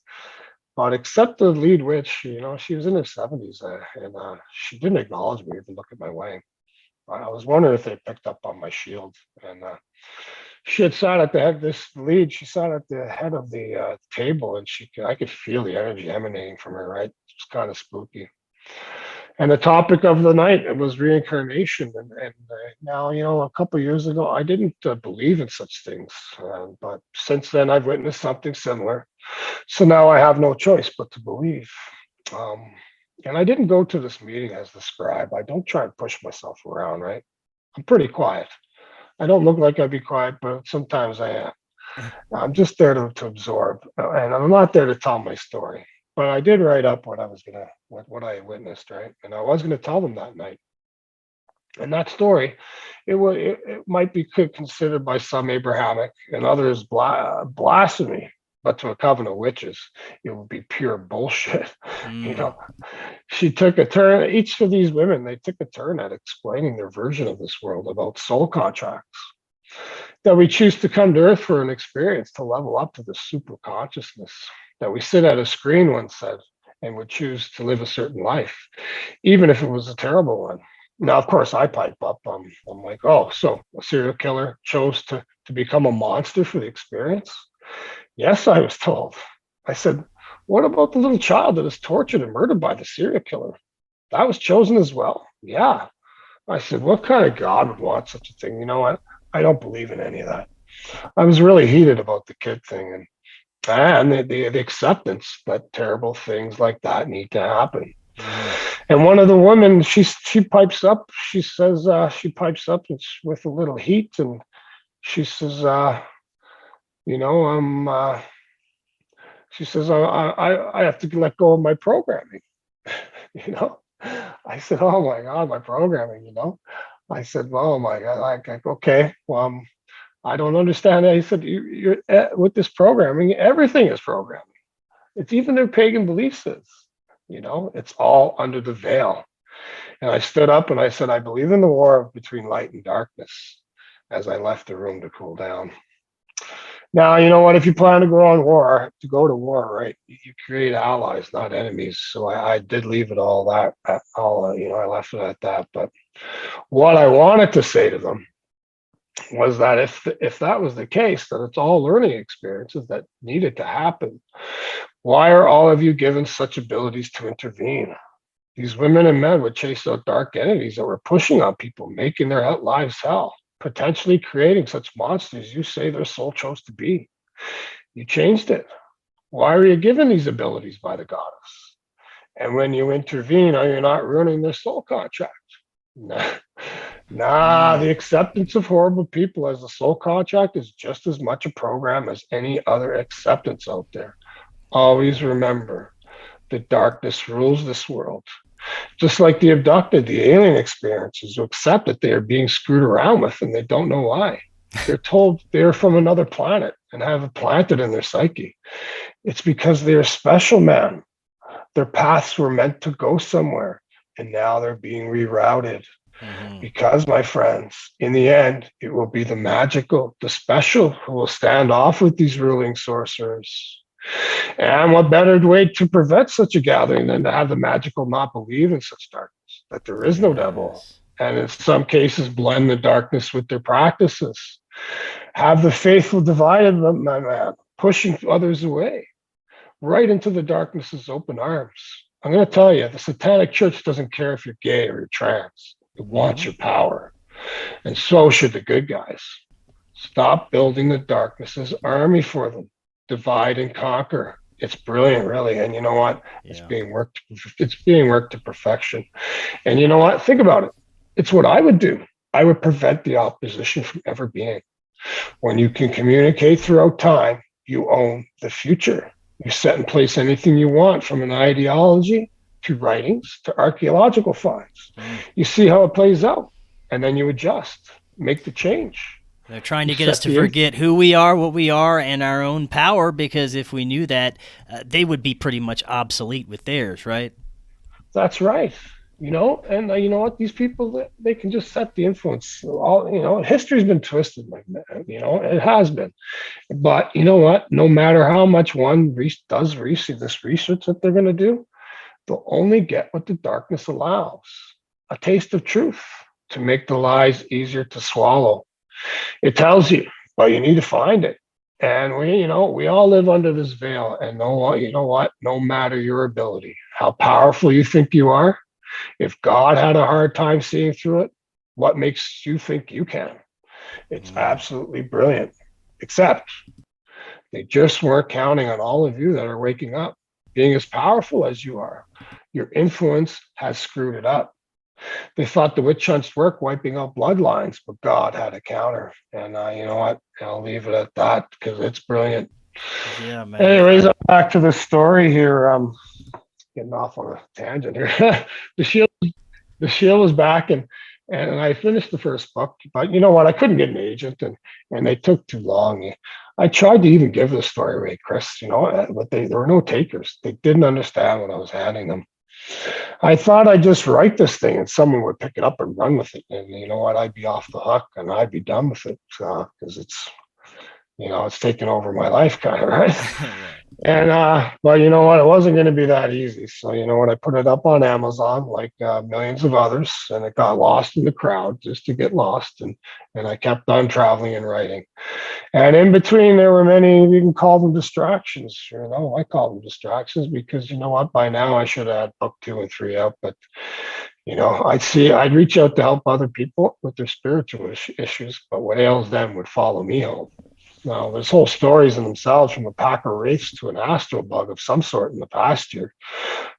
But except the lead witch, she was in her 70s, and she didn't acknowledge me or even look at my way. I was wondering if they picked up on my shield. And she had sat at the head, this lead, she sat at the head of the table, and I could feel the energy emanating from her, right? It was kind of spooky. And the topic of the night, it was reincarnation. And now, a couple of years ago, I didn't believe in such things. But since then, I've witnessed something similar. So now I have no choice but to believe. Um, and I didn't go to this meeting as the scribe. I don't try and push myself around, right? I'm pretty quiet. I don't look like I'd be quiet, but sometimes I am. I'm just there to absorb, and I'm not there to tell my story. But I did write up what I witnessed, right? And I was gonna tell them that night. And that story, it might be considered by some Abrahamic and others blasphemy, but to a coven of witches, it would be pure bullshit. She took a turn. Each of these women, they took a turn at explaining their version of this world about soul contracts. That we choose to come to Earth for an experience to level up to the super consciousness. That we sit at a screen, one said, and would choose to live a certain life, even if it was a terrible one. Now, of course, I pipe up. I'm like, oh, so a serial killer chose to become a monster for the experience? Yes, I was told. I said, what about the little child that is tortured and murdered by the serial killer? That was chosen as well? Yeah. I said, what kind of God would want such a thing? You know what? I don't believe in any of that. I was really heated about the kid thing and the acceptance that terrible things like that need to happen. And one of the women, she pipes up. She says she pipes up with a little heat, and she says, she says, I have to let go of my programming. I said, oh my God, my programming. I said, well, oh my God, like okay, well, I don't understand. He said, you're with this programming, everything is programming. It's even their pagan beliefs is. It's all under the veil. And I stood up and I said, I believe in the war between light and darkness, as I left the room to cool down. Now, you know what? If you plan to go to war, right? You create allies, not enemies. So I did leave it all that. I left it at that. But what I wanted to say to them was that if that was the case, that it's all learning experiences that needed to happen, why are all of you given such abilities to intervene? These women and men would chase out dark entities that were pushing on people, making their lives hell, potentially creating such monsters you say their soul chose to be. You changed it. Why are you given these abilities by the goddess? And when you intervene, are you not ruining their soul contract? Nah, the acceptance of horrible people as a soul contract is just as much a program as any other acceptance out there. Always remember, the darkness rules this world. Just like the abducted, the alien experiences who accept that they are being screwed around with and they don't know why. They're told they're from another planet and have it planted in their psyche. It's because they're special, man. Their paths were meant to go somewhere, and now they're being rerouted. Because, my friends, in the end, it will be the magical, the special who will stand off with these ruling sorcerers. And what better way to prevent such a gathering than to have the magical not believe in such darkness, that there is no devil, and in some cases blend the darkness with their practices. Have the faithful divided, my man, pushing others away, right into the darkness's open arms. I'm going to tell you, the Satanic Church doesn't care if you're gay or you're trans. It wants your power. And so should the good guys. Stop building the darkness's army for them. Divide and conquer. It's brilliant, really. And you know what? Yeah. It's being worked to perfection. And you know what? Think about it. It's what I would do. I would prevent the opposition from ever being. When you can communicate throughout time, you own the future. You set in place anything you want, from an ideology to writings to archaeological finds. You see how it plays out, and then you adjust, make the change. They're trying to get us to forget who we are, what we are, and our own power, because if we knew that, they would be pretty much obsolete with theirs, right? That's right. And you know what? These people, they can just set the influence. History's been twisted, it has been. But you know what? No matter how much one does this research that they're going to do, they'll only get what the darkness allows. A taste of truth, to make the lies easier to swallow. It tells you, but you need to find it. And we all live under this veil. And you know what? No matter your ability, how powerful you think you are, if God had a hard time seeing through it, what makes you think you can? It's absolutely brilliant. Except they just weren't counting on all of you that are waking up. Being as powerful as you are, your influence has screwed it up. They thought the witch hunts work wiping out bloodlines, but God had a counter. And you know what? I'll leave it at that because it's brilliant. Yeah, man. Anyways, back to the story here. Getting off on a tangent here. the shield, the shield was back, and I finished the first book. But you know what? I couldn't get an agent, and they took too long. I tried to even give the story away, Chris. But there were no takers. They didn't understand what I was handing them. I thought I'd just write this thing and someone would pick it up and run with it. And you know what? I'd be off the hook and I'd be done with it because it's taken over my life kind of, right? And, but you know what? It wasn't going to be that easy. So, you know what? I put it up on Amazon like millions of others, and it got lost in the crowd just to get lost. And I kept on traveling and writing. And in between, there were many, you can call them distractions. I call them distractions because you know what? By now, I should have had book 2 and 3 out. But, I'd reach out to help other people with their spiritual issues, but what ails them would follow me home. Now, there's whole stories in themselves from a pack of wraiths to an astral bug of some sort in the past year.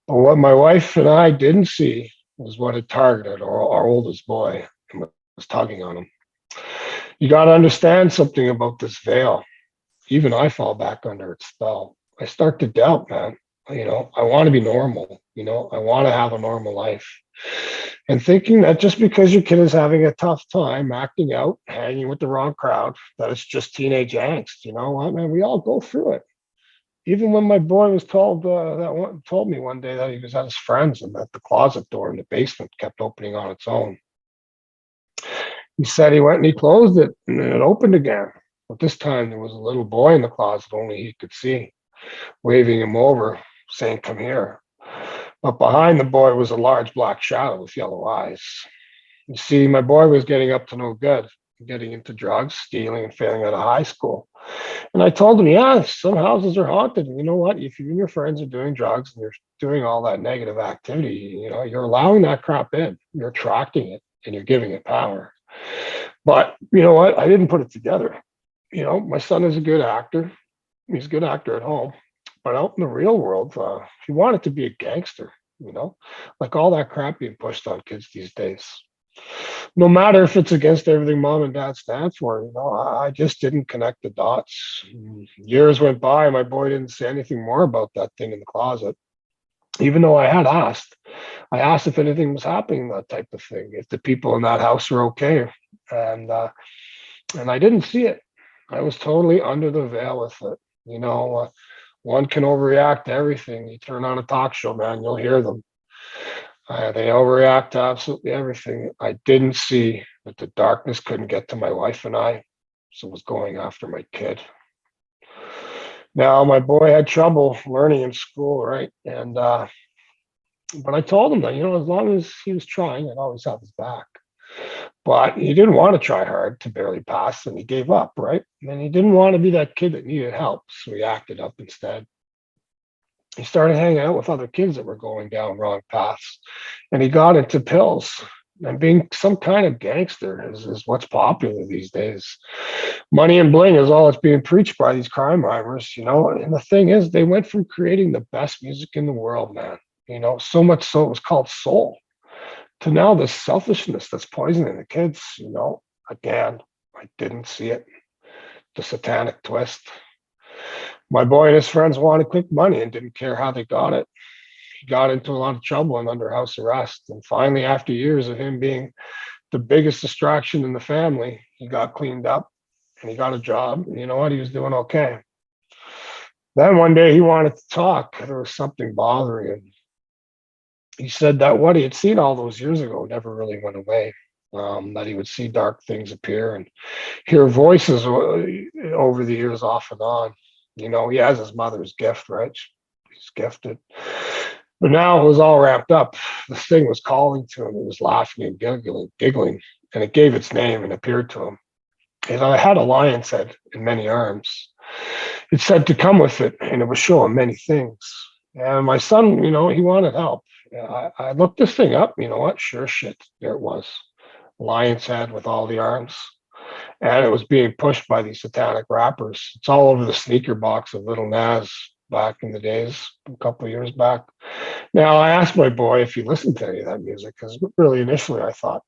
But what my wife and I didn't see was what had targeted our oldest boy and was tugging on him. You got to understand something about this veil. Even I fall back under its spell. I start to doubt, man. I want to be normal. I want to have a normal life. And thinking that just because your kid is having a tough time acting out, hanging with the wrong crowd, that it's just teenage angst. You know what, man? We all go through it. Even when my boy was told me one day that he was at his friend's and that the closet door in the basement kept opening on its own. He said he went and he closed it and then it opened again. But this time there was a little boy in the closet only he could see, waving him over, saying, "Come here." But behind the boy was a large black shadow with yellow eyes. You see, my boy was getting up to no good, getting into drugs, stealing, and failing out of high school. And I told him, yeah, some houses are haunted. And you know what? If you and your friends are doing drugs and you're doing all that negative activity, you're allowing that crap in. You're attracting it and you're giving it power. But you know what? I didn't put it together. My son is a good actor. He's a good actor at home. But out in the real world, he wanted to be a gangster, like all that crap being pushed on kids these days. No matter if it's against everything mom and dad stand for, I just didn't connect the dots. Years went by, and my boy didn't say anything more about that thing in the closet, even though I had asked. I asked if anything was happening, that type of thing, if the people in that house were okay, and I didn't see it. I was totally under the veil with it. One can overreact to everything. You turn on a talk show, man, you'll hear them. They overreact to absolutely everything. I didn't see that the darkness couldn't get to my wife and I, so was going after my kid. Now, my boy had trouble learning in school, right? And but I told him that, as long as he was trying, I'd always have his back. But he didn't want to try hard to barely pass, and he gave up, right? And he didn't want to be that kid that needed help, so he acted up instead. He started hanging out with other kids that were going down wrong paths, and he got into pills. And being some kind of gangster is what's popular these days. Money and bling is all that's being preached by these crime rhymers, And the thing is, they went from creating the best music in the world, man, so much so it was called soul, to now this selfishness that's poisoning the kids, Again, I didn't see it. The satanic twist. My boy and his friends wanted quick money and didn't care how they got it. He got into a lot of trouble and under house arrest. And finally, after years of him being the biggest distraction in the family, he got cleaned up and he got a job. And you know what? He was doing okay. Then one day he wanted to talk. There was something bothering him. He said that what he had seen all those years ago never really went away. That he would see dark things appear and hear voices over the years off and on. He has his mother's gift, right? He's gifted. But now it was all wrapped up. This thing was calling to him. It was laughing and giggling, and it gave its name and appeared to him. And I had a lion's head and many arms. It said to come with it, and it was showing many things. And my son, he wanted help. I looked this thing up. You know what? Sure shit, there it was. Lion's head with all the arms. And it was being pushed by these satanic rappers. It's all over the sneaker box of Little Nas back in the days, a couple of years back. Now, I asked my boy if he listened to any of that music, because really initially I thought,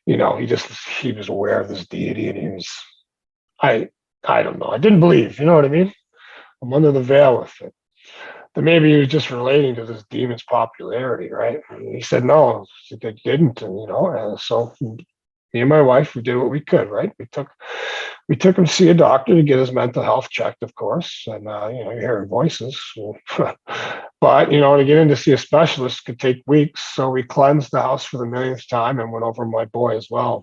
he was aware of this deity, and I don't know. I didn't believe, you know what I mean? I'm under the veil with it. That maybe he was just relating to this demon's popularity, right? And he said no, he didn't, and so me and my wife, we did what we could, right? We took him to see a doctor to get his mental health checked, of course, and you're hearing voices. But to get in to see a specialist could take weeks, so we cleansed the house for the millionth time and went over my boy as well.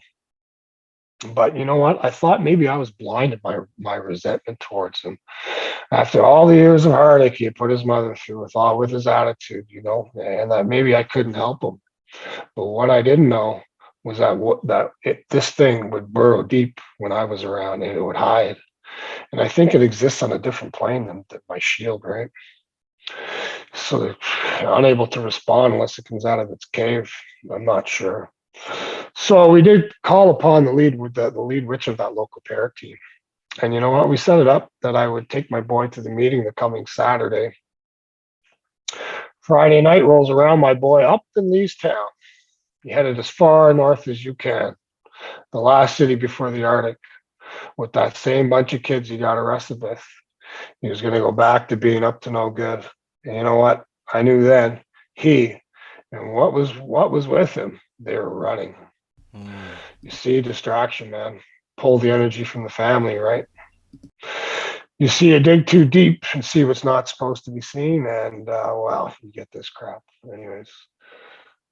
But you know what? I thought maybe I was blinded by my resentment towards him. After all the years of heartache he had put his mother through with his attitude, and that maybe I couldn't help him. But what I didn't know was this thing would burrow deep when I was around, and it would hide. And I think it exists on a different plane than my shield, right? So they're unable to respond unless it comes out of its cave. I'm not sure. So we did call upon the lead witch of that local para team. And you know what? We set it up that I would take my boy to the meeting the coming Saturday. Friday night rolls around, my boy up and leaves town. He headed as far north as you can, the last city before the Arctic, with that same bunch of kids he got arrested with. He was going to go back to being up to no good. And you know what? I knew then and what was with him, they were running. You see, distraction, man. Pull the energy from the family, right? You see, you dig too deep and see what's not supposed to be seen, and you get this crap. Anyways,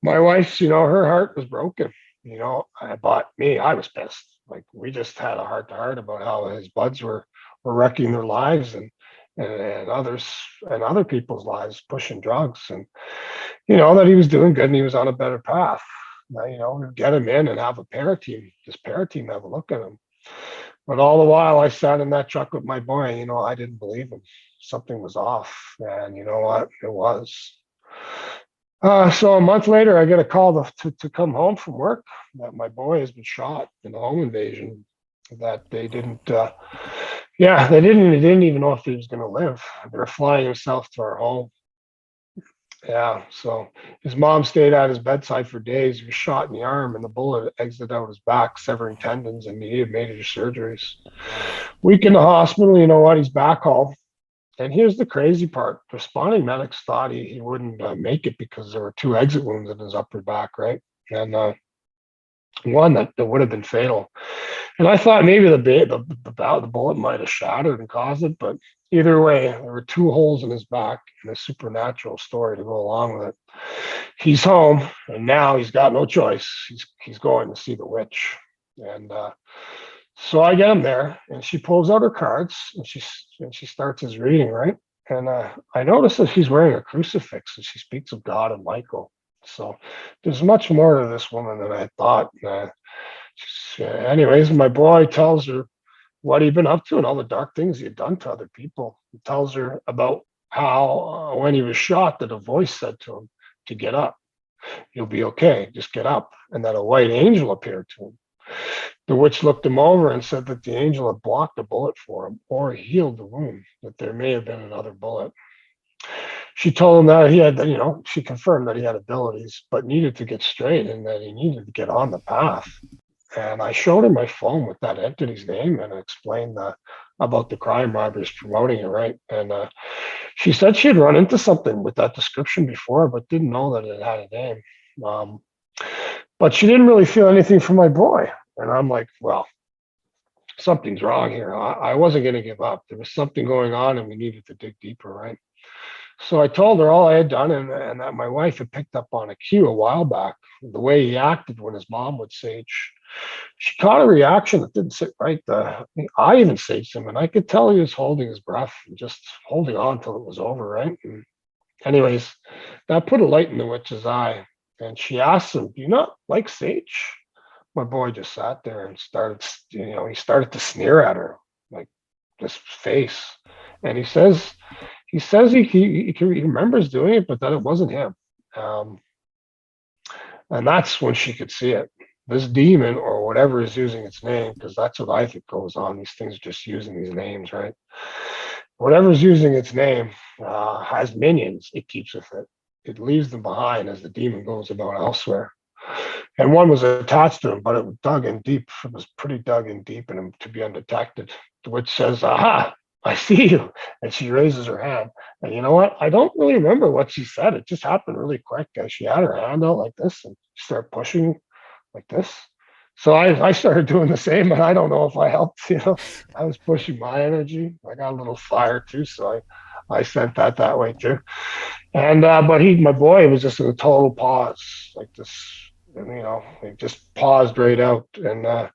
my wife's, her heart was broken. I was pissed. Like, we just had a heart to heart about how his buds were wrecking their lives and others and other people's lives, pushing drugs, and that he was doing good and he was on a better path. We'd get him in and have this para team have a look at him. But all the while I sat in that truck with my boy, I didn't believe him. Something was off. And you know what? It was. So a month later, I get a call to come home from work that my boy has been shot in a home invasion. That they didn't, they didn't even know if he was going to live. They were flying himself to our home. Yeah, so his mom stayed at his bedside for days. He was shot in the arm, and the bullet exited out his back, severing tendons and needed major surgeries. Week in the hospital, you know what? He's back home. And here's the crazy part. The responding medics thought he wouldn't make it because there were 2 exit wounds in his upper back, right? And one that would have been fatal. And I thought maybe the bullet might have shattered and caused it, but either way, there were 2 holes in his back and a supernatural story to go along with it. He's home, and now he's got no choice. He's going to see the witch. And so I get him there, and she pulls out her cards, and she starts his reading, right? And I notice that she's wearing a crucifix, and she speaks of God and Michael. So there's much more to this woman than I thought. Anyways, my boy tells her what he'd been up to and all the dark things he had done to other people. He tells her about how when he was shot that a voice said to him to get up. You'll be okay, just get up. And that a white angel appeared to him. The witch looked him over and said that the angel had blocked a bullet for him or healed the wound, that there may have been another bullet. She told him that he had, she confirmed that he had abilities, but needed to get straight and that he needed to get on the path. And I showed her my phone with that entity's name and explained about the crime robbers promoting it, right? And she said she had run into something with that description before, but didn't know that it had a name. But she didn't really feel anything for my boy. And I'm like, well, something's wrong here. I wasn't going to give up. There was something going on and we needed to dig deeper, right? So I told her all I had done and that my wife had picked up on a cue a while back, the way he acted when his mom would sage. She caught a reaction that didn't sit right. I even saged him, and I could tell he was holding his breath and just holding on till it was over, right? And Anyways, that put a light in the witch's eye, and she asked him, "Do you not like sage?" My boy just sat there and started, he started to sneer at her, like this face, and he remembers doing it, but that it wasn't him. Um, and that's when she could see it. This demon or whatever is using its name, because that's what I think goes on. These things are just using these names, right? Whatever's using its name has minions it keeps with it. It leaves them behind as the demon goes about elsewhere. And one was attached to him, but it was dug in deep. It was pretty dug in deep in him to be undetected. The witch says, "Aha, I see you." And she raises her hand. And you know what? I don't really remember what she said. It just happened really quick. She had her hand out like this and started pushing like this. So I started doing the same, and I don't know if I helped. I was pushing my energy. I got a little fire too, so I sent that way too. And but my boy was just in a total pause, like this, and he just paused right out. And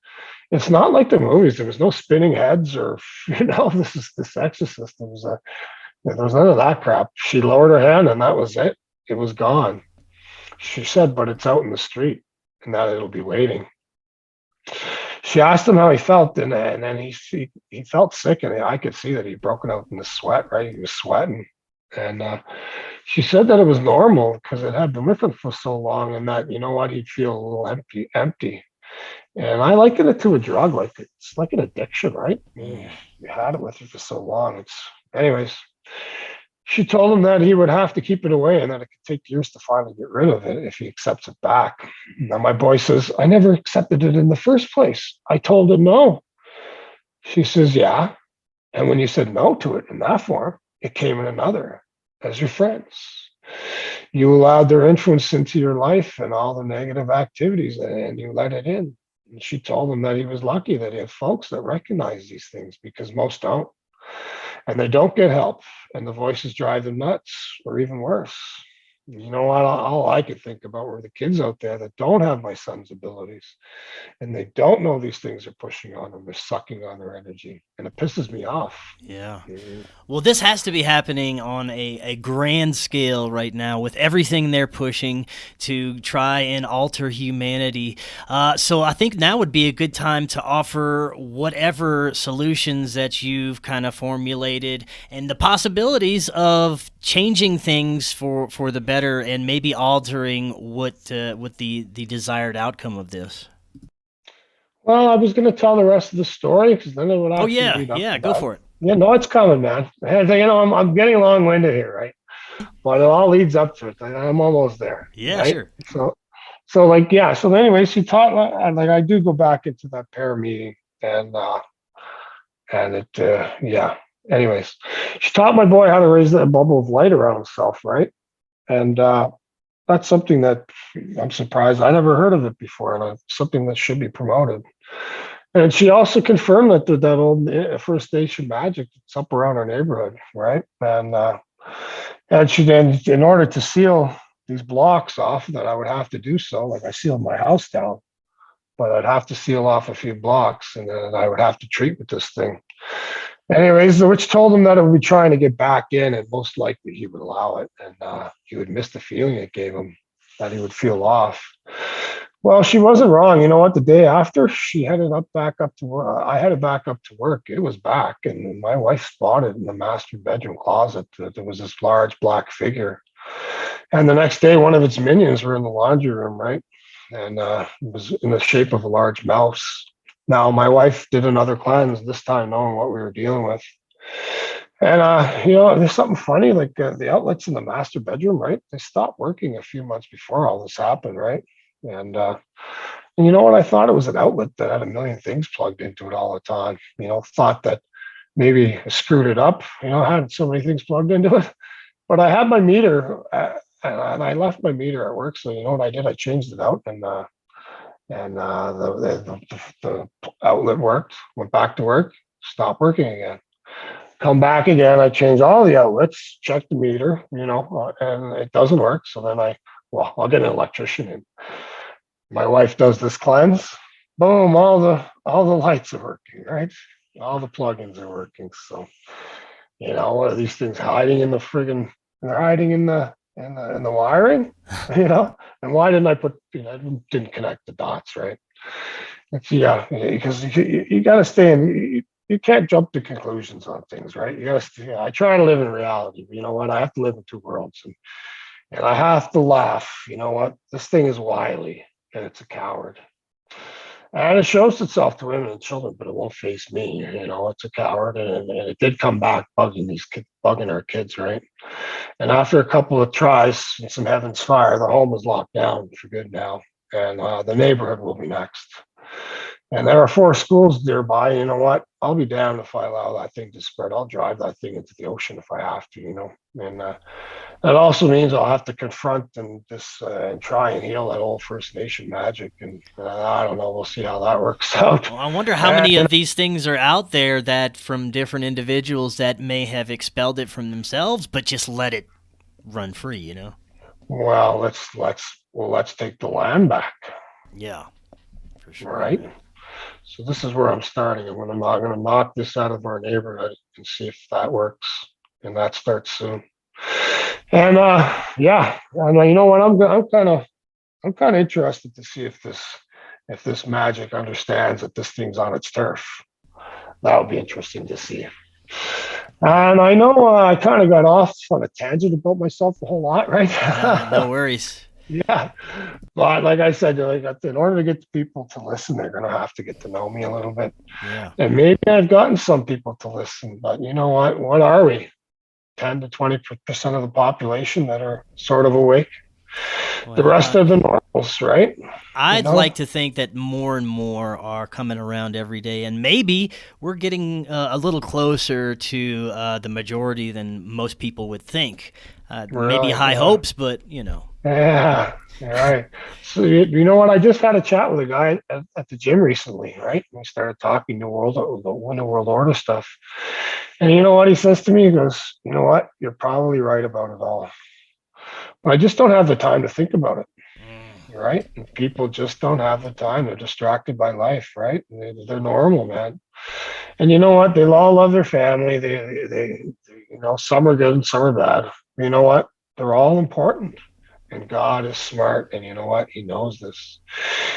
it's not like the movies. There was no spinning heads or this exorcist. There was none of that crap. She lowered her hand, and that was it. It was gone. She said, "But it's out in the street, and that it'll be waiting." She asked him how he felt, and then he felt sick, and I could see that he'd broken out in the sweat. Right, he was sweating, and she said that it was normal because it had been with him for so long, and that he'd feel a little empty. And I liken it to a drug, like it's like an addiction, right? You had it with you for so long. Anyways. She told him that he would have to keep it away and that it could take years to finally get rid of it if he accepts it back. Now, my boy says, "I never accepted it in the first place. I told him no." She says, "Yeah. And when you said no to it in that form, it came in another as your friends. You allowed their influence into your life and all the negative activities, and you let it in." And she told him that he was lucky that he had folks that recognize these things because most don't. And they don't get help, and the voices drive them nuts, or even worse. You know what? All I could think about were the kids out there that don't have my son's abilities, and they don't know these things are pushing on them. They're sucking on their energy, and it pisses me off. Yeah. Mhm. Well, this has to be happening on a grand scale right now with everything they're pushing to try and alter humanity. So I think now would be a good time to offer whatever solutions that you've kind of formulated and the possibilities of changing things for the better and maybe altering what the desired outcome of this. Well, I was going to tell the rest of the story because then it would Oh actually yeah, lead up yeah, to go that. for it. Yeah, no, it's coming, man. I'm getting long-winded here, right? But it all leads up to it. I'm almost there, Yeah, right? sure. So like, yeah. So anyway, she taught, like, I do go back into that prayer meeting, and yeah. Anyways, she taught my boy how to raise that bubble of light around himself, right? And that's something that I'm surprised I never heard of it before, and it's something that should be promoted. And she also confirmed that old First Nation magic that's up around our neighborhood, right? And she then, in order to seal these blocks off, that I would have to do so. Like I sealed my house down, but I'd have to seal off a few blocks, and then I would have to treat with this thing. Anyways, the witch told him that it would be trying to get back in, and most likely he would allow it, and he would miss the feeling it gave him, that he would feel off. Well, she wasn't wrong. You know what? The day after, she headed back up to work. I headed back up to work. It was back, and my wife spotted in the master bedroom closet that there was this large black figure. And the next day, one of its minions were in the laundry room, right? And it was in the shape of a large mouse. Now, my wife did another cleanse, this time knowing what we were dealing with. And there's something funny, like the outlets in the master bedroom, right? They stopped working a few months before all this happened, right? And you know what? I thought it was an outlet that had a million things plugged into it all the time. Thought that maybe I screwed it up. Had so many things plugged into it. But I had my meter, and I left my meter at work. So you know what I did? I changed it out, and the outlet worked. Went back to work. Stopped working again. Come back again. I changed all the outlets. Checked the meter. And it doesn't work. So then I'll get an electrician in. My wife does this cleanse. Boom! All the lights are working. Right. All the plugins are working. So what are these things hiding in the friggin' and they're hiding in the wiring, you know. And why didn't I put, I didn't connect the dots, right? It's, yeah, because you got to stay in. You can't jump to conclusions on things, right? You got to. I try to live in reality. But you know what? I have to live in two worlds, and I have to laugh. You know what? This thing is wily, and it's a coward. And it shows itself to women and children, but it won't face me. You know, it's a coward, and it did come back bugging these kids, bugging our kids, right? And after a couple of tries and some heaven's fire, the home was locked down for good now, and the neighborhood will be next. And there are 4 schools nearby. You know what? I'll be damned if I allow that thing to spread. I'll drive that thing into the ocean if I have to, you know. And that also means I'll have to confront and try and heal that old First Nation magic. And I don't know. We'll see how that works out. Well, I wonder how many of these things are out there that from different individuals that may have expelled it from themselves, but just let it run free, you know? Well, let's take the land back. Yeah, for sure. Right. So this is where I'm starting. I'm going to knock this out of our neighborhood and see if that works, and that starts soon. And yeah, and you know what? I'm kind of interested to see if this magic understands that this thing's on its turf. That would be interesting to see. And I know I kind of got off on a tangent about myself a whole lot, right? No worries. Yeah, but like I said, in order to get the people to listen, they're going to have to get to know me a little bit. Yeah. And maybe I've gotten some people to listen, but you know what? What are we? 10 to 20% of the population that are sort of awake. Well, the rest are the normals, right? I'd like to think that more and more are coming around every day, and maybe we're getting a little closer to the majority than most people would think. Maybe high hopes, but you know. Yeah, right. So you know what? I just had a chat with a guy at the gym recently, right? We started talking New World Order stuff, and you know what he says to me? He goes, "You know what? You're probably right about it all, but I just don't have the time to think about it." Right? And people just don't have the time. They're distracted by life, right? They're normal, man. And you know what? They all love their family. They you know, some are good and some are bad. You know what? They're all important. And God is smart, and you know what? He knows this.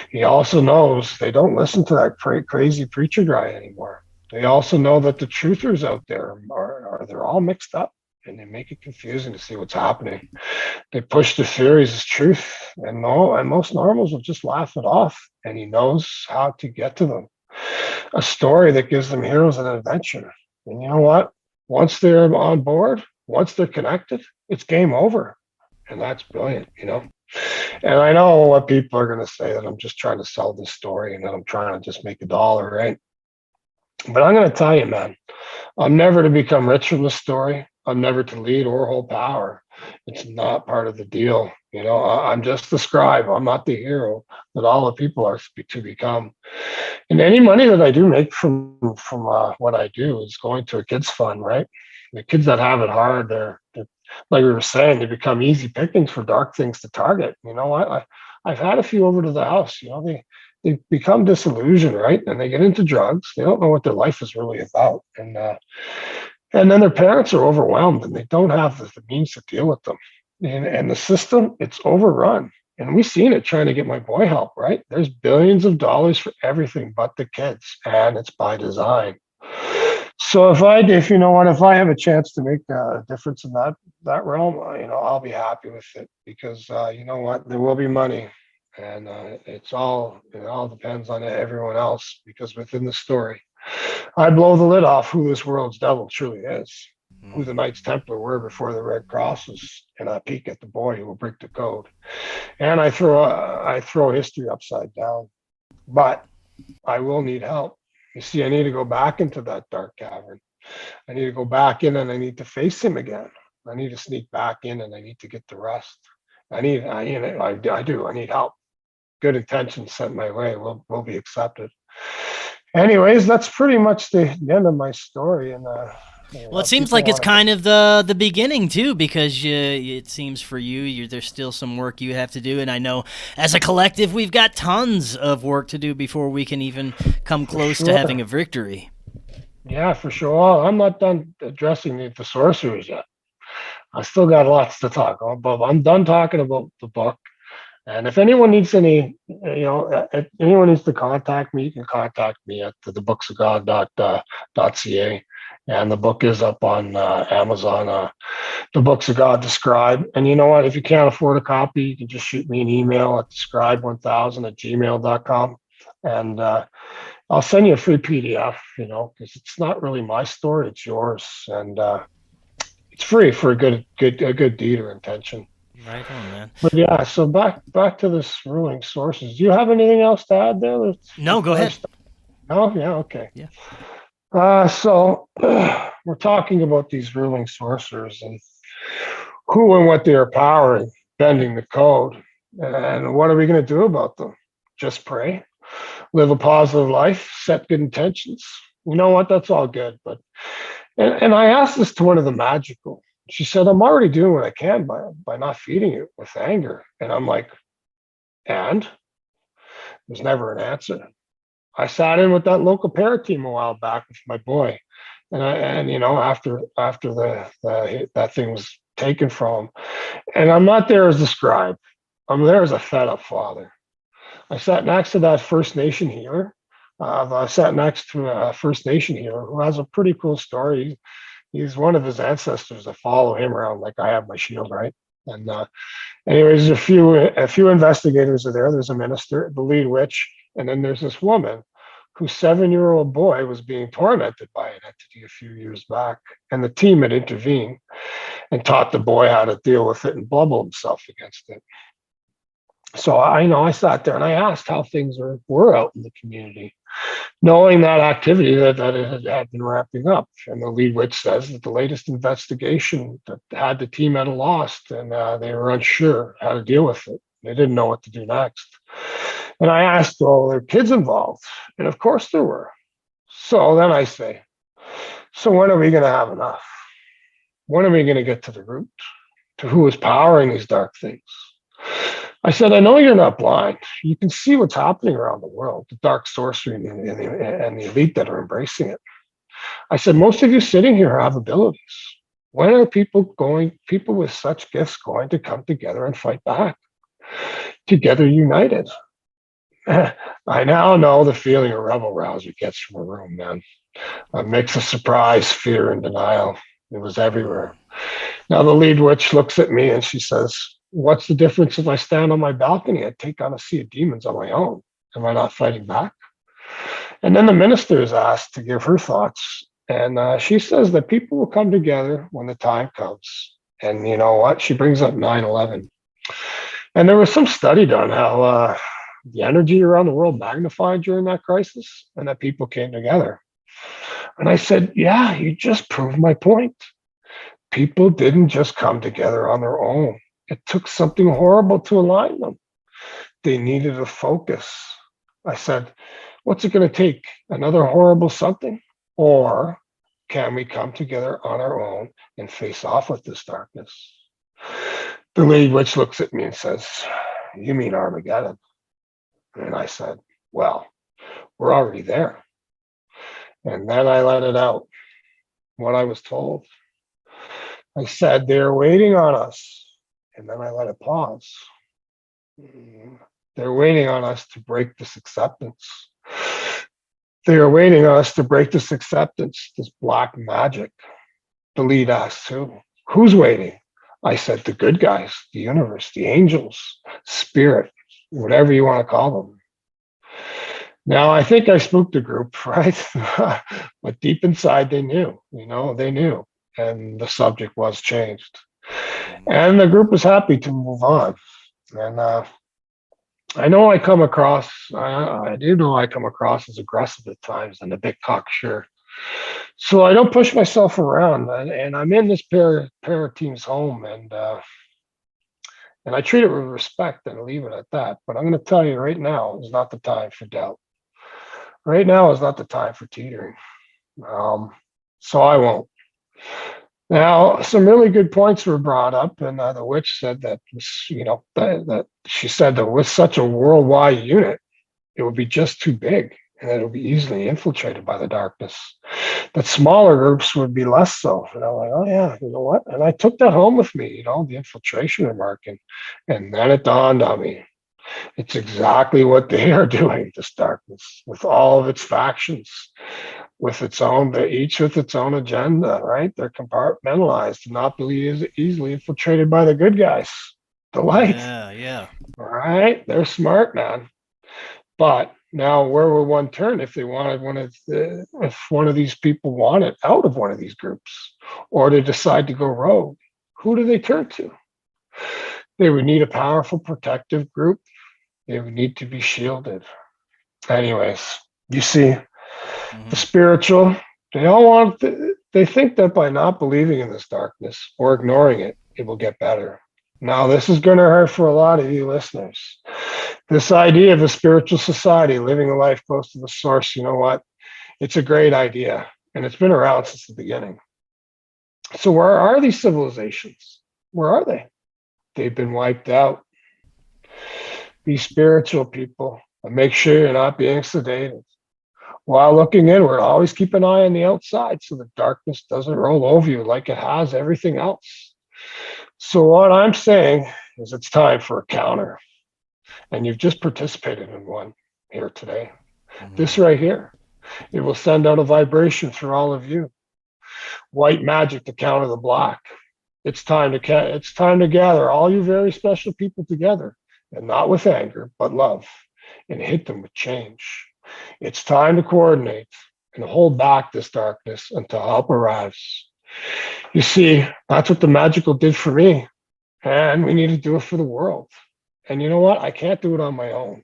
He also knows they don't listen to that crazy preacher guy anymore. They also know that the truthers out there they're all mixed up, and they make it confusing to see what's happening. They push the theories as truth, and most normals will just laugh it off. And he knows how to get to them. A story that gives them heroes and adventure. And you know what? Once they're on board, once they're connected, it's game over. And that's brilliant, you know. And I know what people are going to say, that I'm just trying to sell this story and that I'm trying to just make a dollar, right? But I'm going to tell you, man, I'm never to become rich from this story. I'm never to lead or hold power. It's not part of the deal. You know, I'm just the scribe. I'm not the hero that all the people are to become. And any money that I do make from what I do is going to a kids fund, right? The kids that have it hard, they're like we were saying, they become easy pickings for dark things to target. You know what? I've had a few over to the house. You know, they become disillusioned, right? And they get into drugs. They don't know what their life is really about. And then their parents are overwhelmed and they don't have the means to deal with them. And the system, it's overrun. And we've seen it trying to get my boy help, right? There's billions of dollars for everything but the kids, and it's by design. So if I have a chance to make a difference in that realm, you know, I'll be happy with it, because you know what, there will be money, and it all depends on everyone else, because within the story, I blow the lid off who this world's devil truly is, who the Knights Templar were before the Red Crosses, and I peek at the boy who will break the code, and I throw history upside down, but I will need help. You see, I need to go back into that dark cavern. I need to go back in, and I need to face him again. I need to sneak back in, and I need to get the rest. I do. I need help. Good intentions sent my way will be accepted. Anyways, that's pretty much the end of my story. And well, it seems like it's kind of the beginning too, because it seems for you, there's still some work you have to do, and I know as a collective we've got tons of work to do before we can even come close to having a victory. Yeah, for sure. Well, I'm not done addressing the sorcerers yet. I still got lots to talk about, but I'm done talking about the book. And if anyone needs if anyone needs to contact me, you can contact me at thebooksofgod.ca. And the book is up on Amazon, The Books of God, the Scribe. And you know what? If you can't afford a copy, you can just shoot me an email at scribe1000@gmail.com. And I'll send you a free PDF, because it's not really my story, it's yours. And it's free for a good deed or intention. Right on, man. But yeah, so back to this ruling sources. Do you have anything else to add there? No, go ahead. No, yeah, okay. Yeah. So we're talking about these ruling sorcerers and who and what they are powering, bending the code. And what are we going to do about them? Just pray, live a positive life, set good intentions. You know what? That's all good. But and I asked this to one of the magical. She said, I'm already doing what I can by not feeding it with anger. And I'm like, and there's never an answer. I sat in with that local parrot team a while back with my boy. And after that thing was taken from him. And I'm not there as a scribe. I'm there as a fed up father. I sat next to that First Nation healer. I sat next to a First Nation healer who has a pretty cool story. He's one of his ancestors that follow him around like I have my shield, right? And anyways, a few investigators are there. There's a minister, the lead witch, and then there's this woman whose 7-year-old boy was being tormented by an entity a few years back. And the team had intervened and taught the boy how to deal with it and bubble himself against it. So I sat there and I asked how things were out in the community, knowing that activity that it had been ramping up. And the lead witch says that the latest investigation that had the team at a loss, and they were unsure how to deal with it. They didn't know what to do next. And I asked, well, there were kids involved? And of course there were. So then I say, so when are we going to have enough? When are we going to get to the root, to who is powering these dark things? I said, I know you're not blind. You can see what's happening around the world, the dark sorcery and the elite that are embracing it. I said, most of you sitting here have abilities. When are people with such gifts going to come together and fight back? Together united. I now know the feeling a rebel rouser gets from a room, man. A mix of surprise, fear, and denial. It was everywhere. Now the lead witch looks at me and she says, what's the difference if I stand on my balcony and take on a sea of demons on my own? Am I not fighting back? And then the minister is asked to give her thoughts. And she says that people will come together when the time comes. And you know what? She brings up 9/11. And there was some study done how the energy around the world magnified during that crisis and that people came together. And I said, yeah, you just proved my point. People didn't just come together on their own. It took something horrible to align them. They needed a focus. I said, what's it going to take? Another horrible something? Or can we come together on our own and face off with this darkness? The lead witch looks at me and says, you mean Armageddon? And I said, well, we're already there. And then I let it out, what I was told. I said, they're waiting on us. And then I let it pause. They're waiting on us to break this acceptance. They are waiting on us to break this acceptance, this black magic. The lead asked who's waiting? I said, the good guys, the universe, the angels, spirit, whatever you want to call them. Now, I think I spooked the group, right? But deep inside, they knew, they knew. And the subject was changed. And the group was happy to move on. And I know I come across, I do know I come across as aggressive at times and a bit cocksure. So I don't push myself around. And I'm in this pair team's home, and I treat it with respect and leave it at that. But I'm going to tell you right now is not the time for doubt. Right now is not the time for teetering. So I won't. Now, some really good points were brought up, and the witch said that, that she said that with such a worldwide unit, it would be just too big. and that it would be easily infiltrated by the darkness. That smaller groups would be less so. And I'm like, oh yeah, you know what? And I took that home with me, the infiltration remark. And then it dawned on me. It's exactly what they are doing, this darkness, with all of its factions, with its own, each with its own agenda, right? They're compartmentalized to not be as easily infiltrated by the good guys, the light. Yeah. All right. They're smart, man. But now where would one turn if they wanted if one of these people wanted out of one of these groups or to decide to go rogue? Who do they turn to? They would need a powerful protective group. They would need to be shielded. Anyways, you see, the spiritual, they think that by not believing in this darkness or ignoring it, it will get better. Now, this is going to hurt for a lot of you listeners. This idea of a spiritual society, living a life close to the source, you know what? It's a great idea, and it's been around since the beginning. So where are these civilizations? Where are they? They've been wiped out. Be spiritual, people, and make sure you're not being sedated. While looking inward, always keep an eye on the outside so the darkness doesn't roll over you like it has everything else. So what I'm saying is it's time for a counter. And you've just participated in one here today. This right here, it will send out a vibration through all of you. White magic to counter the black. It's time to gather all you very special people together, and not with anger, but love, and hit them with change. It's time to coordinate and hold back this darkness until help arrives. You see, that's what the magical did for me, and we need to do it for the world. And you know what? I can't do it on my own.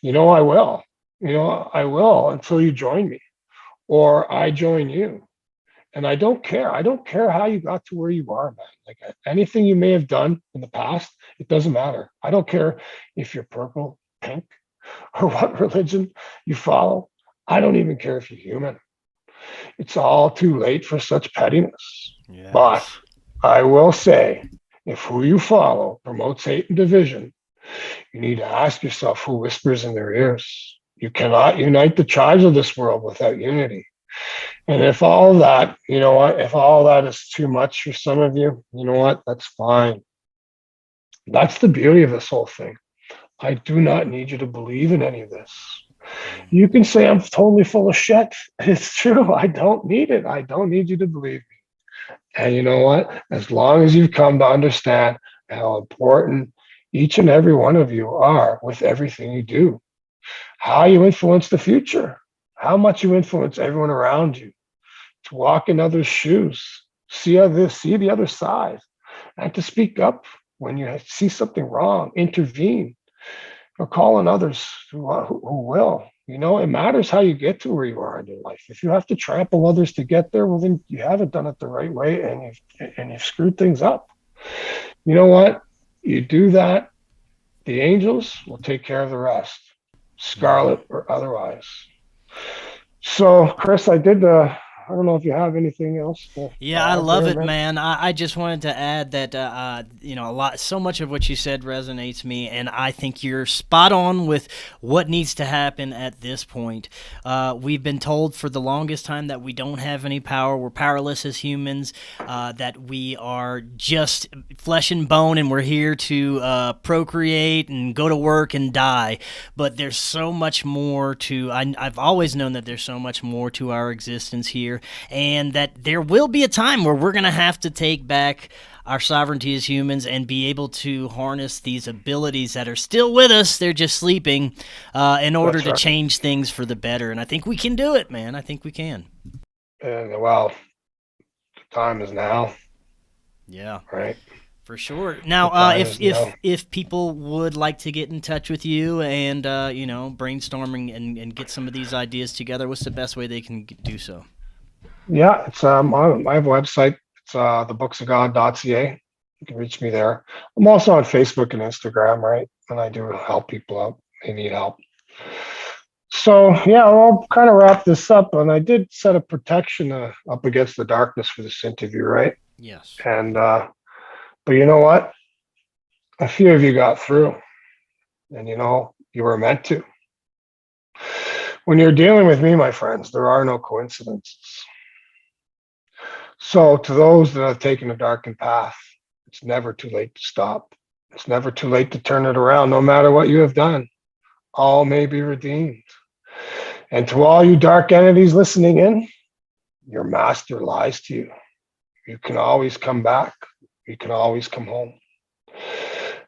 I will. I will until you join me or I join you. And I don't care. I don't care how you got to where you are, man. Like anything you may have done in the past, it doesn't matter. I don't care if you're purple, pink, or what religion you follow. I don't even care if you're human. It's all too late for such pettiness. Yes. But I will say, if who you follow promotes hate and division, you need to ask yourself who whispers in their ears. You cannot unite the tribes of this world without unity. And if all that, if all that is too much for some of you, you know what? That's fine. That's the beauty of this whole thing. I do not need you to believe in any of this. You can say I'm totally full of shit. It's true. I don't need it. I don't need you to believe me. And you know what? As long as you've come to understand how important each and every one of you are with everything you do, how you influence the future, how much you influence everyone around you, to walk in others' shoes, see the other side, and to speak up when you see something wrong, intervene, or call on others who will. It matters how you get to where you are in your life. If you have to trample others to get there, well, then you haven't done it the right way, and you've screwed things up. You know what? You do that, the angels will take care of the rest, scarlet or otherwise. So, Chris, I don't know if you have anything else. I love it, man. I just wanted to add that, so much of what you said resonates me, and I think you're spot on with what needs to happen at this point. We've been told for the longest time that we don't have any power. We're powerless as humans, that we are just flesh and bone, and we're here to procreate and go to work and die. But there's so much more to, I've always known that there's so much more to our existence here, and that there will be a time where we're going to have to take back our sovereignty as humans and be able to harness these abilities that are still with us. They're just sleeping in order to change things for the better. And I think we can do it, man. I think we can. And well, the time is now. Yeah. Right. For sure. Now, if people would like to get in touch with you and brainstorming and get some of these ideas together, what's the best way they can do so? Yeah, it's I have a website. It's thebooksofgod.ca. You can reach me there. I'm also on Facebook and Instagram, right? And I do help people out. They need help. So yeah, I'll kind of wrap this up. And I did set a protection up against the darkness for this interview, right? Yes. And but you know what? A few of you got through, and you were meant to. When you're dealing with me, my friends, there are no coincidences. So to those that have taken a darkened path, it's never too late to stop. It's never too late to turn it around, no matter what you have done. All may be redeemed. And to all you dark entities listening in, your master lies to you. You can always come back. You can always come home.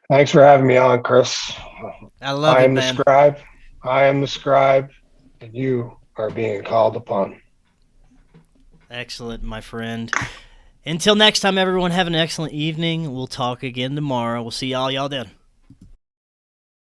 Thanks for having me on, Chris. I love I you, am the man. scribe. I am the scribe, and you are being called upon. Excellent, my friend. Until next time, everyone, have an excellent evening. We'll talk again tomorrow. We'll see y'all then.